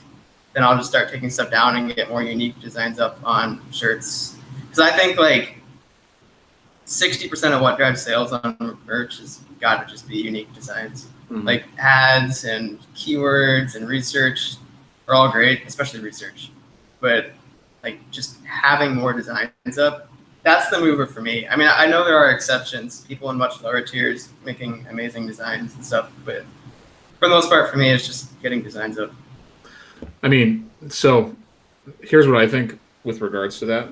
then I'll just start taking stuff down and get more unique designs up on shirts. Because I think, like, 60% of what drives sales on merch has got to just be unique designs. Mm-hmm. Like, ads and keywords and research are all great, especially research. But, like, just having more designs up, that's the mover for me. I mean, I know there are exceptions, people in much lower tiers making amazing designs and stuff, but for the most part for me, it's just getting designs up. I mean, so here's what I think with regards to that.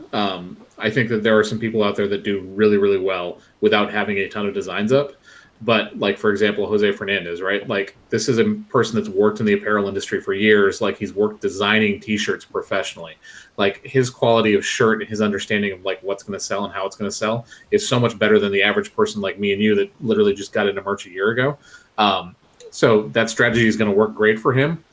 I think that there are some people out there that do really, really well without having a ton of designs up. But, like, for example, Jose Fernandez, right? Like, this is a person that's worked in the apparel industry for years. Like, he's worked designing T-shirts professionally. Like, his quality of shirt and his understanding of, like, what's going to sell and how it's going to sell is so much better than the average person like me and you that literally just got into merch a year ago. So that strategy is going to work great for him.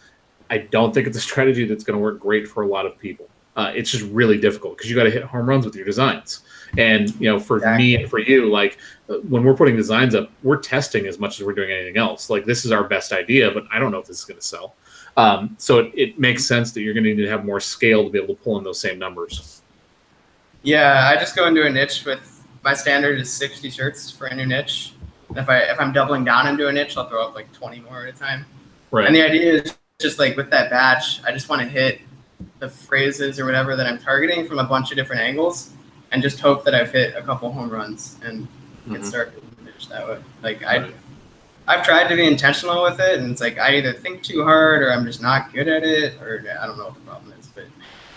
I don't think it's a strategy that's going to work great for a lot of people. It's just really difficult because you got to hit home runs with your designs. And, for me and for you, like, when we're putting designs up, we're testing as much as we're doing anything else. Like, this is our best idea, but I don't know if this is going to sell. So it makes sense that you're going to need to have more scale to be able to pull in those same numbers. Yeah, I just go into a niche with, my standard is 60 shirts for a new niche. And if I'm doubling down into a niche, I'll throw up like 20 more at a time. Right. And the idea is just, like, with that batch, I just want to hit the phrases or whatever that I'm targeting from a bunch of different angles and just hope that I've hit a couple home runs and get started that way. Like, I've tried to be intentional with it, and it's like I either think too hard or I'm just not good at it, or I don't know what the problem is, but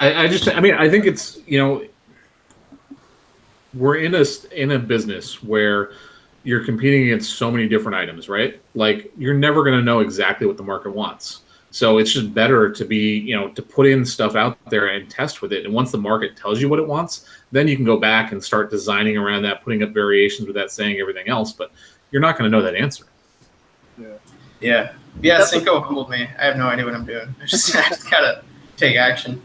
I mean, I think it's, we're in a business where you're competing against so many different items, right? Like you're never going to know exactly what the market wants. So it's just better to be, to put in stuff out there and test with it. And once the market tells you what it wants, then you can go back and start designing around that, putting up variations with that, saying everything else. But you're not going to know that answer. Yeah. Cinco humbled me. I have no idea what I'm doing. I just gotta take action.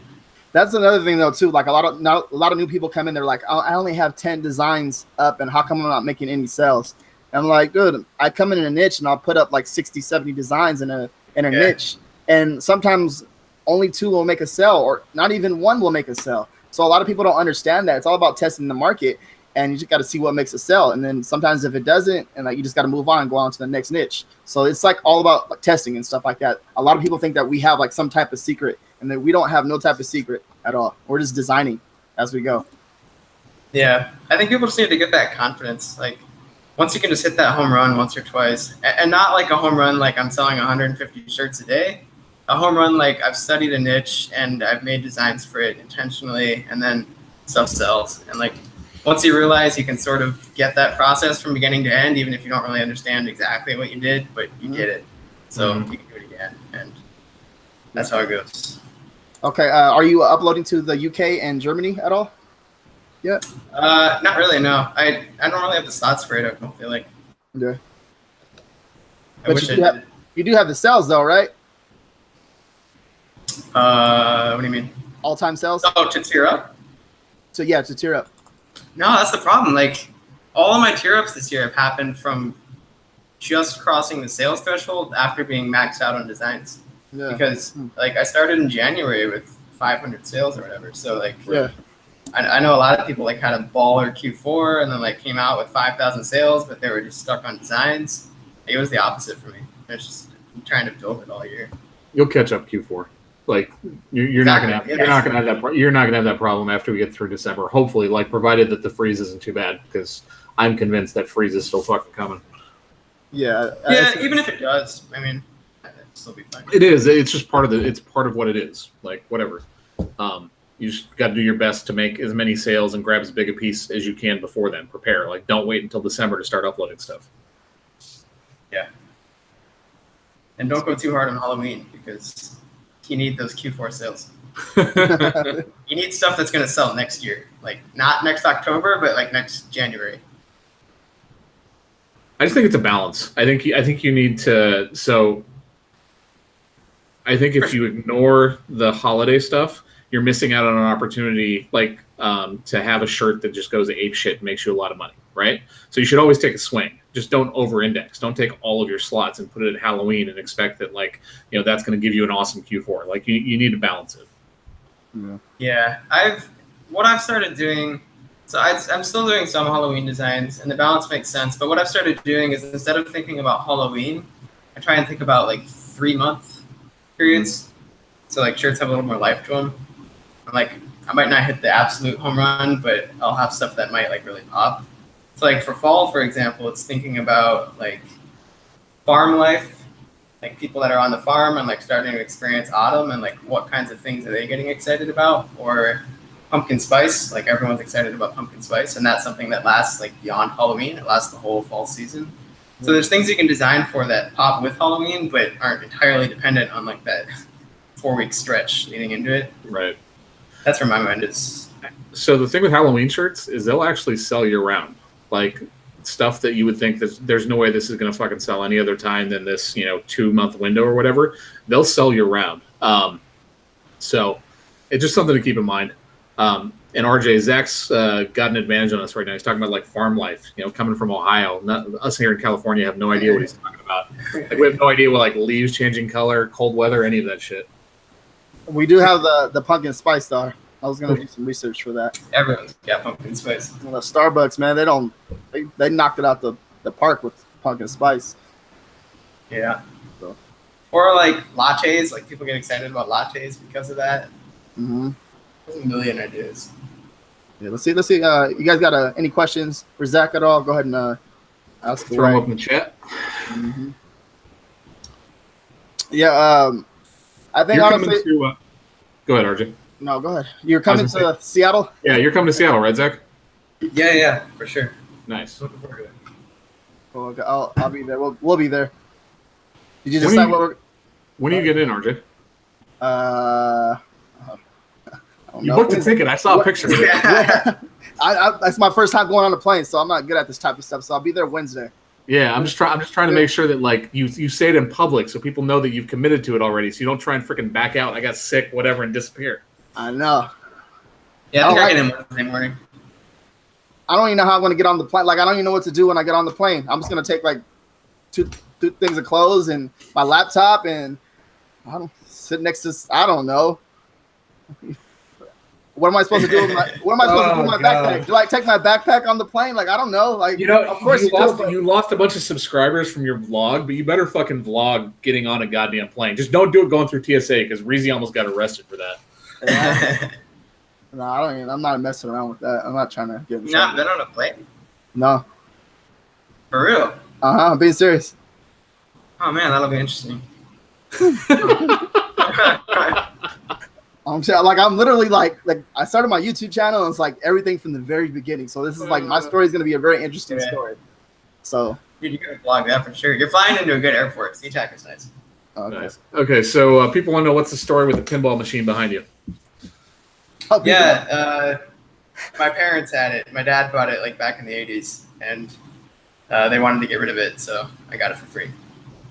That's another thing though too. Like a lot of new people come in. They're like, oh, I only have 10 designs up, and how come I'm not making any sales? And I'm like, dude, I come in a niche and I'll put up like 60, 70 designs in a niche, and sometimes only 2 will make a sell, or not even 1 will make a sell. So a lot of people don't understand that. It's all about testing the market, and you just got to see what makes a sell. And then sometimes if it doesn't, and like you just got to move on and go on to the next niche. So it's like all about like testing and stuff like that. A lot of people think that we have like some type of secret, and that we don't have no type of secret at all. We're just designing as we go. Yeah, I think people just need to get that confidence. Like once you can just hit that home run once or twice, and not like a home run like I'm selling 150 shirts a day. A home run like I've studied a niche and I've made designs for it intentionally, and then stuff sells. And like once you realize you can sort of get that process from beginning to end, even if you don't really understand exactly what you did, but you did it, so you can do it again, and that's how it goes. Okay, are you uploading to the UK and Germany at all? Yeah. Not really. No, I don't really have the slots for it. I don't feel like. Yeah. I wish I did. You do have the sales though, right? What do you mean? All-time sales? Oh, to tier up? So yeah, to tier up. No, that's the problem. Like all of my tier ups this year have happened from just crossing the sales threshold after being maxed out on designs. Yeah. Because like I started in January with 500 sales or whatever. So like I know a lot of people like had a baller Q4 and then like came out with 5,000 sales, but they were just stuck on designs. It was the opposite for me. I was just trying to build it all year. You'll catch up Q4. Like you're not gonna have that problem after we get through December. Hopefully, like provided that the freeze isn't too bad, because I'm convinced that freeze is still fucking coming. Yeah. Even if it does, I mean, it'll still be fine. It is. It's just part of it's part of what it is. Like whatever. You just got to do your best to make as many sales and grab as big a piece as you can before then. Prepare. Like don't wait until December to start uploading stuff. Yeah. And don't go too hard on Halloween, because you need those Q4 sales. You need stuff that's going to sell next year. Like not next October, but like next January. I just think it's a balance. I think you need to. So I think if you ignore the holiday stuff, you're missing out on an opportunity like to have a shirt that just goes ape shit and makes you a lot of money, right? So you should always take a swing. Just don't over-index. Don't take all of your slots and put it at Halloween and expect that that's going to give you an awesome Q4. Like you need to balance it. Yeah, what I've started doing. So I'm still doing some Halloween designs, and the balance makes sense. But what I've started doing is instead of thinking about Halloween, I try and think about like 3-month periods. So like shirts have a little more life to them. I'm like, I might not hit the absolute home run, but I'll have stuff that might like really pop. So like for fall, for example, it's thinking about like farm life, like people that are on the farm and like starting to experience autumn, and like what kinds of things are they getting excited about, or pumpkin spice. Like everyone's excited about pumpkin spice, and that's something that lasts like beyond Halloween. It lasts the whole fall season. So there's things you can design for that pop with Halloween, but aren't entirely dependent on like that 4-week stretch leading into it. Right. That's where my mind is. So the thing with Halloween shirts is they'll actually sell year round. Like stuff that you would think that there's no way this is going to fucking sell any other time than this, 2-month window or whatever. They'll sell year round. So it's just something to keep in mind. And RJ, Zach's got an advantage on us right now. He's talking about like farm life, coming from Ohio. Us here in California have no idea what he's talking about. Like we have no idea what like leaves changing color, cold weather, any of that shit. We do have the pumpkin spice though. I was gonna do some research for that. Everyone's got pumpkin spice. Well, Starbucks, man, they knocked it out the park with pumpkin spice. Yeah. So. Or like lattes, like people get excited about lattes because of that. Mm-hmm. There's a million ideas. Yeah, let's see. You guys got any questions for Zach at all? Go ahead and ask away. Throw them up in the chat. Mm-hmm. Yeah. I think honestly. Go ahead, RJ. No, go ahead. You're coming to Seattle? Yeah, you're coming to Seattle, right, Zach? Yeah, for sure. Nice. Looking forward to it. Well, okay, I'll be there. We'll be there. Did you decide what we're? When are you getting in, RJ? I don't You know. booked a ticket. I saw a picture of it. Yeah. That's my first time going on a plane, so I'm not good at this type of stuff. So I'll be there Wednesday. Yeah, I'm just trying to make sure that like you say it in public so people know that you've committed to it already. So you don't try and freaking back out. I got sick, whatever, and disappear. I know. Yeah, I get in Wednesday morning. I don't even know how I'm going to get on the plane. Like, I don't even know what to do when I get on the plane. I'm just going to take like two things of clothes and my laptop and I don't sit next to. I don't know. What am I supposed to do with my backpack? Do I take my backpack on the plane? Like, I don't know. Like, of course you lost a bunch of subscribers from your vlog, but you better fucking vlog getting on a goddamn plane. Just don't do it going through TSA because Reezy almost got arrested for that. Yeah. No, I'm not messing around with that. I'm not trying to get in trouble. Not been on a plane? No. For real? I'm being serious. Oh man, that'll be interesting. I'm literally like I started my YouTube channel and it's like everything from the very beginning. So this is like my story is going to be a very interesting story. So dude, you're gonna vlog that for sure. You're flying into a good airport. SeaTac is nice. Okay. Nice. Okay, so people want to know what's the story with the pinball machine behind you. Yeah, my parents had it. My dad bought it like back in the 80s, and they wanted to get rid of it, so I got it for free.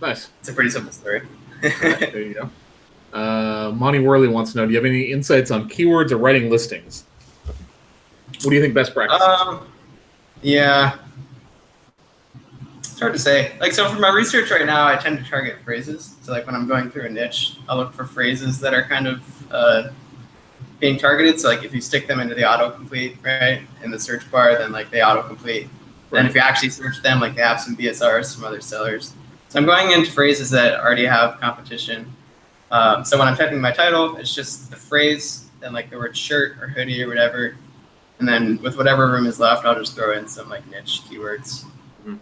Nice. It's a pretty simple story. There you go. Monty Worley wants to know, do you have any insights on keywords or writing listings? What do you think best practice is? Yeah. It's hard to say. Like, so for my research right now, I tend to target phrases. So like when I'm going through a niche, I'll look for phrases that are kind of being targeted. So like if you stick them into the autocomplete, right, in the search bar, then like they autocomplete. Then if you actually search them, like they have some BSRs from other sellers. So I'm going into phrases that already have competition. So when I'm typing my title, it's just the phrase, then like the word shirt or hoodie or whatever. And then with whatever room is left, I'll just throw in some like niche keywords. Mm-hmm.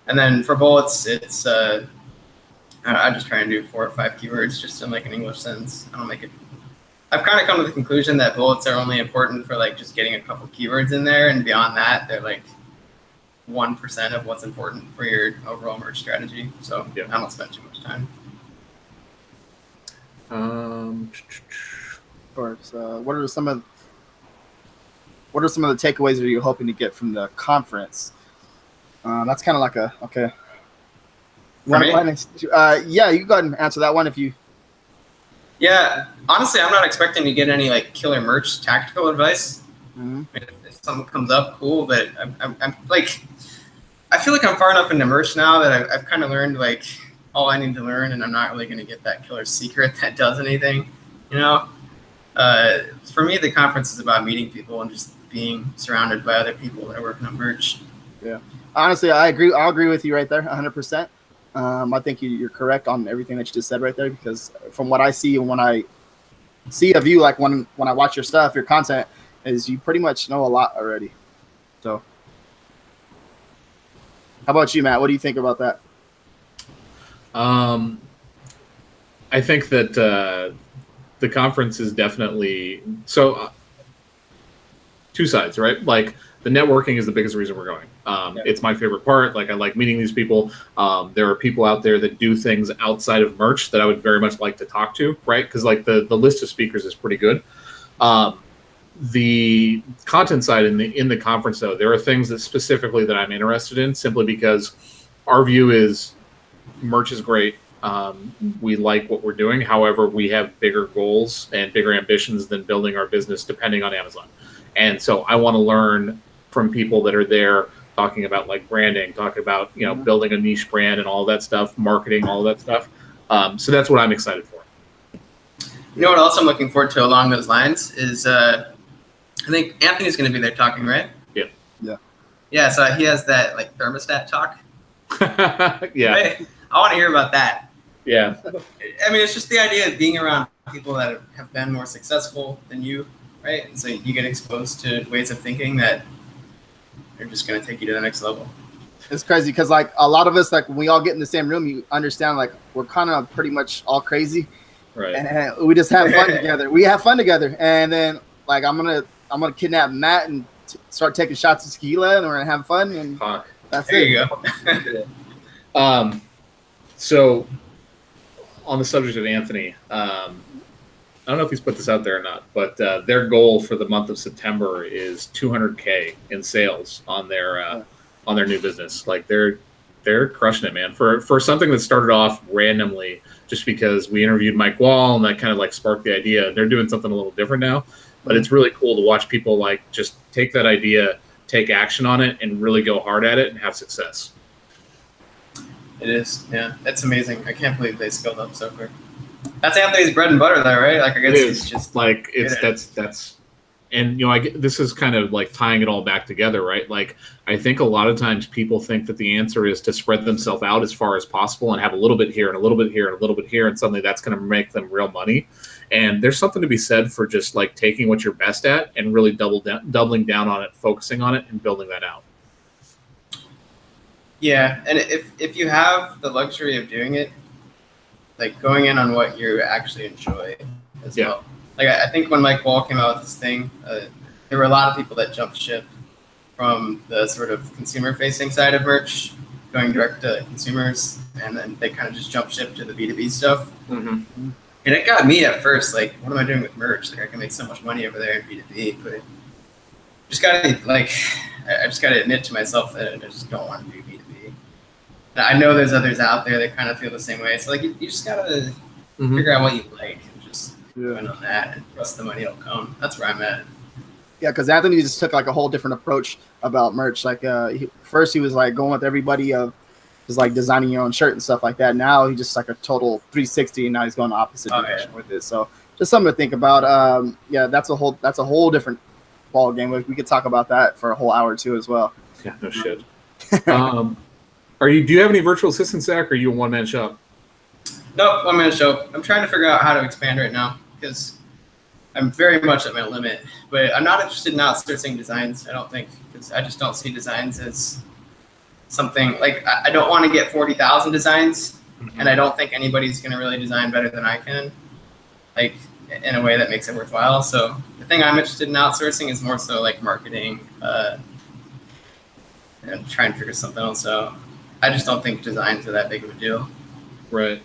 And then for bullets, it's I just try and do 4 or 5 keywords just in like an English sentence. I don't make it. I've kind of come to the conclusion that bullets are only important for like just getting a couple keywords in there, and beyond that, they're like 1% of what's important for your overall merch strategy. So yeah. I don't spend too much time. What are some of the takeaways that you're hoping to get from the conference? That's kind of like a okay. Yeah, you go ahead and answer that one if you. Yeah, honestly, I'm not expecting to get any like killer merch tactical advice. Mm-hmm. If something comes up, cool. But I'm like, I feel like I'm far enough into merch now that I've kind of learned like all I need to learn, and I'm not really going to get that killer secret that does anything. You know, for me, the conference is about meeting people and just being surrounded by other people that are working on merch. Yeah, honestly, I agree. I'll agree with you right there, 100%. I think you're correct on everything that you just said right there, because from what I see and when I see of you, like when I watch your stuff, your content, is you pretty much know a lot already. So how about you, Matt? What do you think about that? I think that the conference is definitely two sides, right? Like the networking is the biggest reason we're going. It's my favorite part. Like I like meeting these people. There are people out there that do things outside of merch that I would very much like to talk to, right? Because like the list of speakers is pretty good. The content side in the conference, though, there are things that specifically that I'm interested in, simply because our view is merch is great. We like what we're doing. However, we have bigger goals and bigger ambitions than building our business depending on Amazon. And so I want to learn from people that are there talking about like branding, talking about, building a niche brand and all that stuff, marketing, all that stuff. So that's what I'm excited for. You know what else I'm looking forward to along those lines is I think Anthony's going to be there talking, right? Yeah. Yeah. Yeah. So he has that like thermostat talk. Yeah. Right? I want to hear about that. Yeah. I mean, it's just the idea of being around people that have been more successful than you, right? And so you get exposed to ways of thinking that are just going to take you to the next level. It's crazy because like a lot of us, like when we all get in the same room, you understand like we're kind of pretty much all crazy. Right. And we just have fun together. We have fun together, and then like I'm gonna kidnap Matt and start taking shots of tequila, and we're gonna have fun, and that's there it. you go. So on the subject of Anthony, I don't know if he's put this out there or not, but their goal for the month of September is 200K in sales on their new business. Like they're crushing it, man. For something that started off randomly, just because we interviewed Mike Wall and that kind of like sparked the idea. They're doing something a little different now, but it's really cool to watch people like just take that idea, take action on it, and really go hard at it and have success. It is, yeah. It's amazing. I can't believe they scaled up so quick. That's Anthony's bread and butter, though, right? Like, I guess it's just like that's, and you know, this is kind of like tying it all back together, right? Like, I think a lot of times people think that the answer is to spread themselves out as far as possible and have a little bit here and a little bit here and a little bit here, and suddenly that's going to make them real money. And there's something to be said for just like taking what you're best at and really doubling down on it, focusing on it, and building that out. Yeah, and if you have the luxury of doing it, like going in on what you actually enjoy as well. Like I think when Mike Wall came out with this thing, there were a lot of people that jumped ship from the sort of consumer-facing side of merch, going direct to consumers, and then they kind of just jumped ship to the B2B stuff. Mm-hmm. And it got me at first, like, what am I doing with merch? Like, I can make so much money over there in B2B, but I just gotta admit to myself that I just don't want to do B2B. And I know there's others out there that kind of feel the same way. So like, you just gotta figure out what you like and just win on that, and the rest of the money will come. That's where I'm at. Yeah, because Anthony just took like a whole different approach about merch. Like first he was like going with everybody of just like designing your own shirt and stuff like that. Now he just like a total 360, and now he's going the opposite direction with it. So just something to think about. Yeah, that's a whole different ball game. We could talk about that for a whole hour or two as well. Yeah, no shit. Do you have any virtual assistants, Zach, or are you a one-man shop? Nope, one-man show. I'm trying to figure out how to expand right now because I'm very much at my limit. But I'm not interested in outsourcing designs, I don't think, because I just don't see designs as something like I don't want to get 40,000 designs, and I don't think anybody's going to really design better than I can, like in a way that makes it worthwhile. So the thing I'm interested in outsourcing is more so like marketing and trying to figure something else out. I just don't think designs are that big of a deal. Right.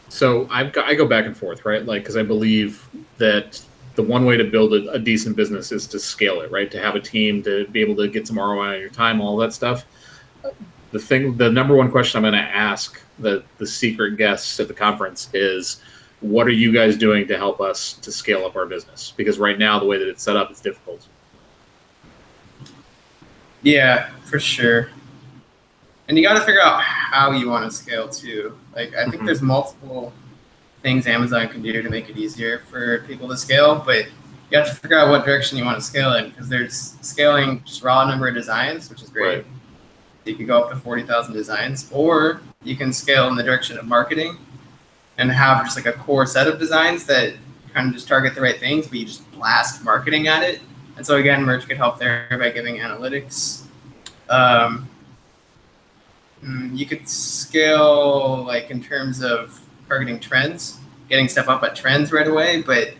So I go back and forth, right? Like, because I believe that the one way to build a decent business is to scale it, right? To have a team, to be able to get some ROI on your time, all that stuff. The number one question I'm going to ask the secret guests at the conference is, what are you guys doing to help us to scale up our business? Because right now, the way that it's set up, it's difficult. Yeah, for sure. And you got to figure out how you want to scale too. Like, I think there's multiple things Amazon can do to make it easier for people to scale, but you have to figure out what direction you want to scale in, because there's scaling just raw number of designs, which is great. Right. You could go up to 40,000 designs, or you can scale in the direction of marketing and have just like a core set of designs that kind of just target the right things, but you just blast marketing at it. And so again, merch could help there by giving analytics. You could scale like in terms of targeting trends, getting stuff up at trends right away, but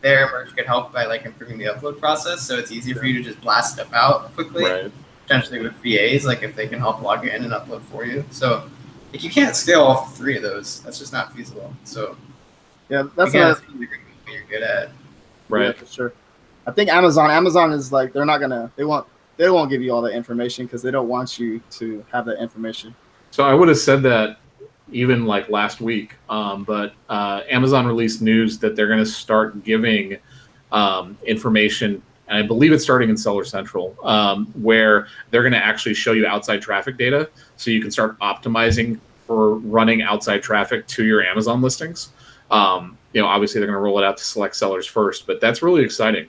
there merch could help by like improving the upload process, so it's easier for you to just blast stuff out quickly. Right. Potentially with VAs, like if they can help log in and upload for you. So if you can't scale all three of those, that's just not feasible. So yeah, that's what you're good at. Right. Yeah, for sure. I think Amazon is like they won't give you all the information because they don't want you to have that information. So I would have said that even like last week, but Amazon released news that they're going to start giving information, and I believe it's starting in Seller Central, where they're going to actually show you outside traffic data, so you can start optimizing for running outside traffic to your Amazon listings. Obviously they're going to roll it out to select sellers first, but that's really exciting.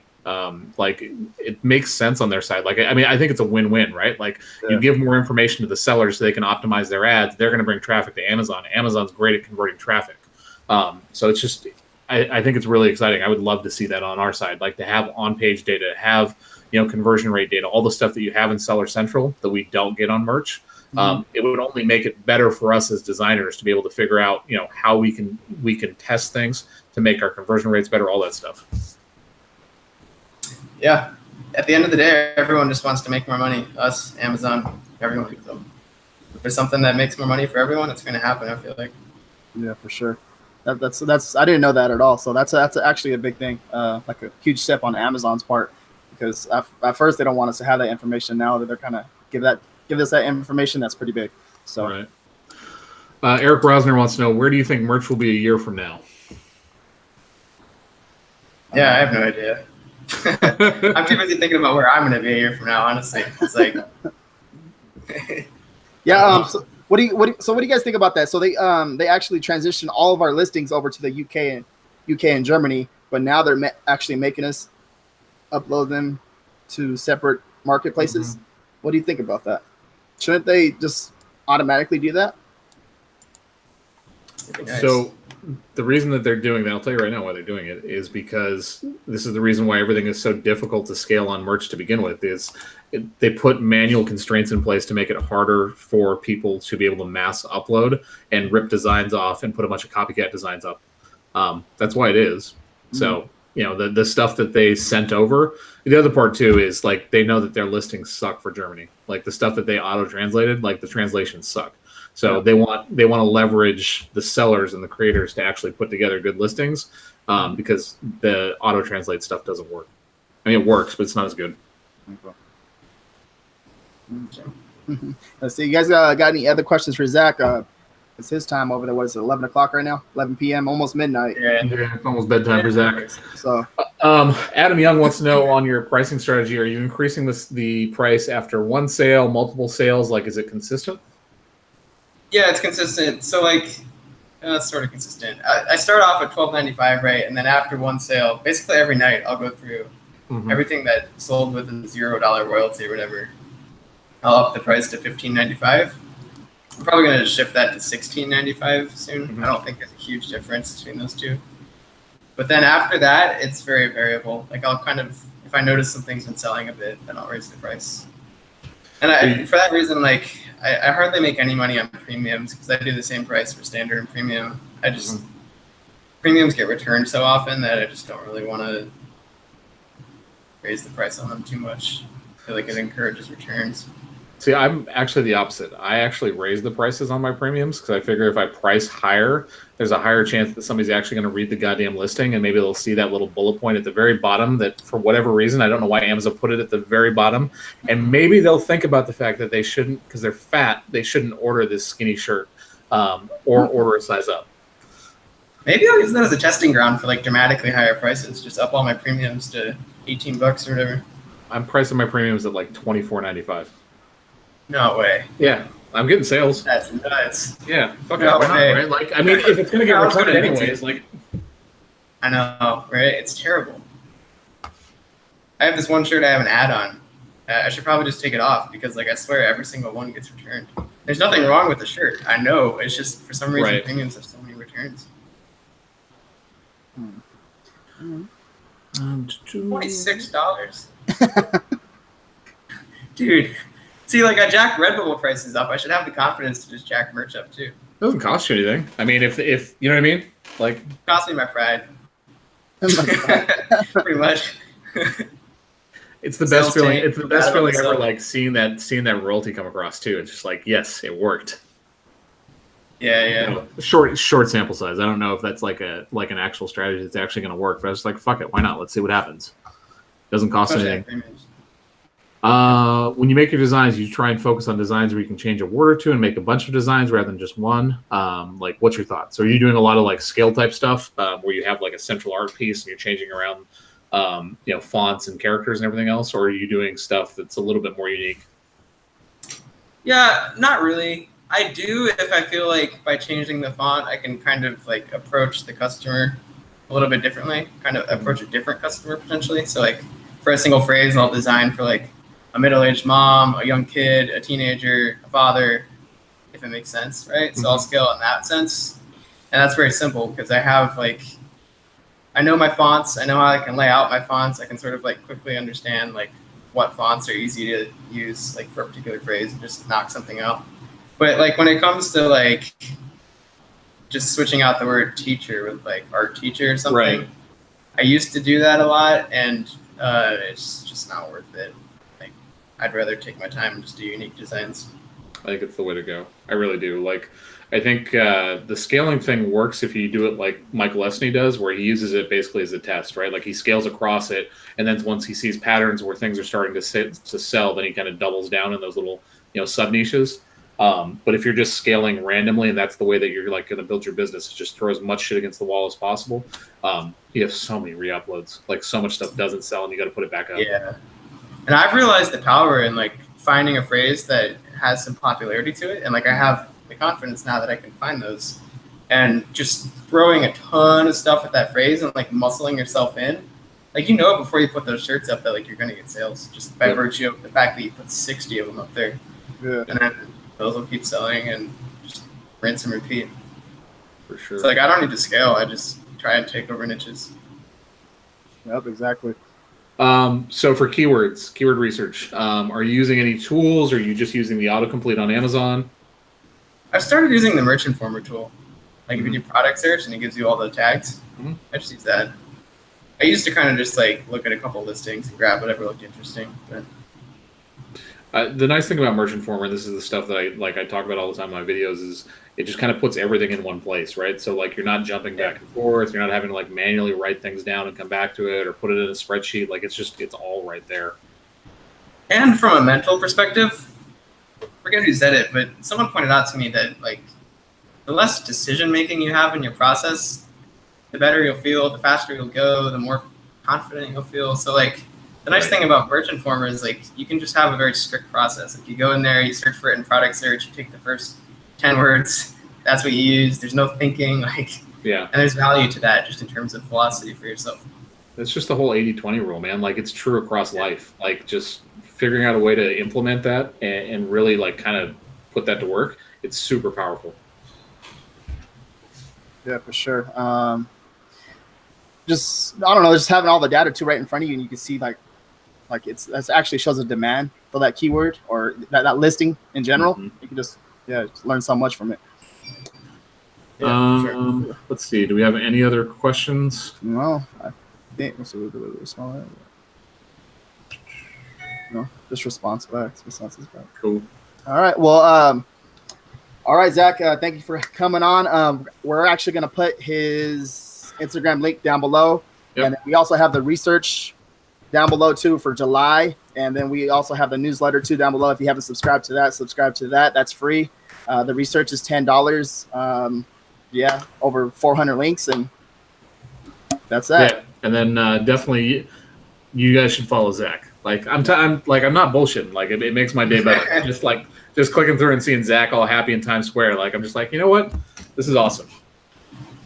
Like it makes sense on their side. Like, I mean, I think it's a win-win, right? Like you give more information to the sellers so they can optimize their ads. They're going to bring traffic to Amazon. Amazon's great at converting traffic. So it's just, I think it's really exciting. I would love to see that on our side, like to have on-page data, have, conversion rate data, all the stuff that you have in Seller Central that we don't get on merch. It would only make it better for us as designers to be able to figure out, how we can test things to make our conversion rates better, all that stuff. Yeah. At the end of the day, everyone just wants to make more money. Us, Amazon, everyone. So if there's something that makes more money for everyone, it's going to happen, I feel like. Yeah, for sure. That's I didn't know that at all. So that's actually a big thing, like a huge step on Amazon's part, because at first they don't want us to have that information. Now that they're kind of give us that information, that's pretty big. So right. Eric Rosner wants to know, where do you think merch will be a year from now? Yeah, I have no idea. I'm too busy thinking about where I'm going to be a year from now. Honestly, it's like, yeah. So what do you guys think about that? So they actually transitioned all of our listings over to the UK and Germany, but now they're actually making us upload them to separate marketplaces. Mm-hmm. What do you think about that? Shouldn't they just automatically do that? Nice. So the reason that they're doing that, I'll tell you right now why they're doing it, is because this is the reason why everything is so difficult to scale on merch to begin with. They put manual constraints in place to make it harder for people to be able to mass upload and rip designs off and put a bunch of copycat designs up. That's why it is. Mm-hmm. So, the stuff that they sent over. The other part too is like they know that their listings suck for Germany. Like the stuff that they auto-translated, like the translations suck. So they want to leverage the sellers and the creators to actually put together good listings, because the auto-translate stuff doesn't work. I mean, it works, but it's not as good. Okay. Let's see. You guys got any other questions for Zach? It's his time over there. What is it, 11 o'clock right now? 11 p.m., almost midnight. Yeah, it's almost bedtime for Zach. So, Adam Young wants to know, on your pricing strategy, are you increasing the price after one sale, multiple sales? Like, is it consistent? Yeah, it's consistent. So, like, it's sort of consistent. I start off at $12.95, right? And then after one sale, basically every night, I'll go through everything that sold with a $0 royalty or whatever. I'll up the price to $15.95. I'm probably going to shift that to $16.95 soon. Mm-hmm. I don't think there's a huge difference between those two. But then after that, it's very variable. Like, I'll kind of, if I notice something's been selling a bit, then I'll raise the price. And for that reason, like, I hardly make any money on premiums because I do the same price for standard and premium. Premiums get returned so often that I just don't really want to raise the price on them too much. I feel like it encourages returns. See, I'm actually the opposite. I actually raise the prices on my premiums because I figure if I price higher, there's a higher chance that somebody's actually going to read the goddamn listing, and maybe they'll see that little bullet point at the very bottom that, for whatever reason, I don't know why Amazon put it at the very bottom, and maybe they'll think about the fact that they shouldn't, because they're fat, they shouldn't order this skinny shirt or order a size up. Maybe I'll use that as a testing ground for like dramatically higher prices. Just up all my premiums to $18 or whatever. I'm pricing my premiums at like $24.95. No way. Yeah, I'm getting sales. That's nuts. Yeah, fuck it, why not, right? Like, I mean, if it's gonna get returned anyways, like. I know, right? It's terrible. I have this one shirt I have an ad on. I should probably just take it off because, like, I swear every single one gets returned. There's nothing wrong with the shirt. I know. It's just for some reason premiums have so many returns. $26. Dude. See, like, I jacked Redbubble prices up. I should have the confidence to just jack merch up, too. It doesn't cost you anything. I mean, if you know what I mean? Like, it cost me my pride. Pretty much. It's the best feeling. It's the best feeling ever, like, seeing that royalty come across, too. It's just like, yes, it worked. Yeah. Short sample size. I don't know if that's like an actual strategy that's actually going to work, but I was just like, fuck it, why not? Let's see what happens. Doesn't cost anything. When you make your designs, you try and focus on designs where you can change a word or two and make a bunch of designs rather than just one. Like, what's your thoughts? So are you doing a lot of like scale type stuff where you have like a central art piece and you're changing around, fonts and characters and everything else, or are you doing stuff that's a little bit more unique? Yeah, not really. I do if I feel like by changing the font, I can kind of like approach the customer a little bit differently, kind of approach a different customer potentially. So like for a single phrase, I'll design for like a middle-aged mom, a young kid, a teenager, a father, if it makes sense, right? So I'll scale in that sense. And that's very simple because I have like, I know my fonts, I know how I can lay out my fonts. I can sort of like quickly understand like what fonts are easy to use like for a particular phrase and just knock something out. But like when it comes to like just switching out the word teacher with like art teacher or something, Right. I used to do that a lot, and it's just not worth it. Like I'd rather take my time and just do unique designs. I think it's the way to go. I really do. Like, I think the scaling thing works if you do it like Mike Lesney does, where he uses it basically as a test, right? Like he scales across it, and then once he sees patterns where things are starting to sell, then he kind of doubles down in those little, sub niches. But if you're just scaling randomly, and that's the way that you're like going to build your business, just throw as much shit against the wall as possible. You have so many re-uploads, like so much stuff doesn't sell, and you got to put it back up. Yeah, and I've realized the power in like finding a phrase that has some popularity to it, and like I have the confidence now that I can find those, and just throwing a ton of stuff at that phrase and like muscling yourself in, like before you put those shirts up that like you're gonna get sales just by virtue of the fact that you put 60 of them up there, and then those will keep selling and just rinse and repeat. For sure. So like I don't need to scale. I just try and take over niches. Yep, exactly. So for keywords, keyword research, are you using any tools, or are you just using the autocomplete on Amazon? I've started using the Merch Informer tool. Like if you do product search and it gives you all the tags, I just use that. I used to kind of just like look at a couple listings and grab whatever looked interesting. But the nice thing about Merch Informer, and this is the stuff that I talk about all the time in my videos, is it just kind of puts everything in one place, right? So like you're not jumping back and forth, you're not having to like manually write things down and come back to it or put it in a spreadsheet. Like it's all right there. And from a mental perspective, I forget who said it, but someone pointed out to me that like the less decision making you have in your process, the better you'll feel, the faster you'll go, the more confident you'll feel. So like the nice thing about Merch Informer is like you can just have a very strict process. Like you go in there, you search for it in product search, you take the first 10 words, that's what you use. There's no thinking, and there's value to that just in terms of velocity for yourself. It's just the whole 80-20 rule, man. Like it's true across life. Like just figuring out a way to implement that and really like kind of put that to work. It's super powerful. Yeah, for sure. Just I don't know, just having all the data too right in front of you, and you can see like it actually shows a demand for that keyword or that listing in general. You can just learn so much from it. Yeah, sure. Let's see. Do we have any other questions? No, I think let's see, a little smaller. No, just responses back. Cool. All right. Well, all right, Zach. Thank you for coming on. We're actually going to put his Instagram link down below, and then we also have the research down below too for July, and then we also have the newsletter too down below. If you haven't subscribed to that, subscribe to that. That's free. The research is $10. Over 400 links, and that's that. Yeah, and then definitely you guys should follow Zach. Like I'm not bullshitting. Like it makes my day better. just clicking through and seeing Zach all happy in Times Square. Like I'm just like, you know what, this is awesome.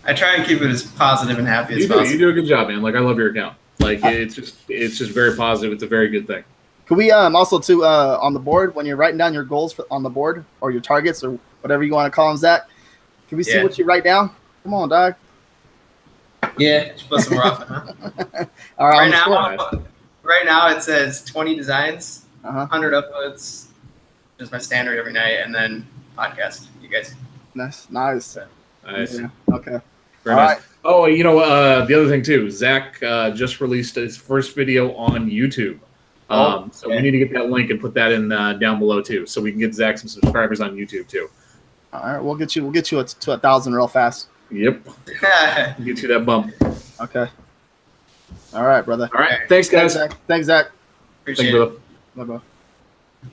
I try and keep it as positive and happy as possible. You do a good job, man. Like I love your account. Like it's just very positive. It's a very good thing. Could we also too on the board when you're writing down your goals on the board or your targets or whatever you want to call them, Zach? Can we see what you write down? Come on, dog. Yeah, just put some more often, huh? All right. Right now it says 20 designs, 100 uploads, just my standard every night, and then podcast. You guys. Nice. Yeah. Okay. Very nice. Right. Oh, the other thing too, Zach just released his first video on YouTube. So we need to get that link and put that in down below too, so we can get Zach some subscribers on YouTube too. All right, we'll get you to 1,000 real fast. Yep. Get you that bump. Okay. All right, brother. All right. Thanks, guys. Thanks, Zach. Appreciate it. Bye-bye.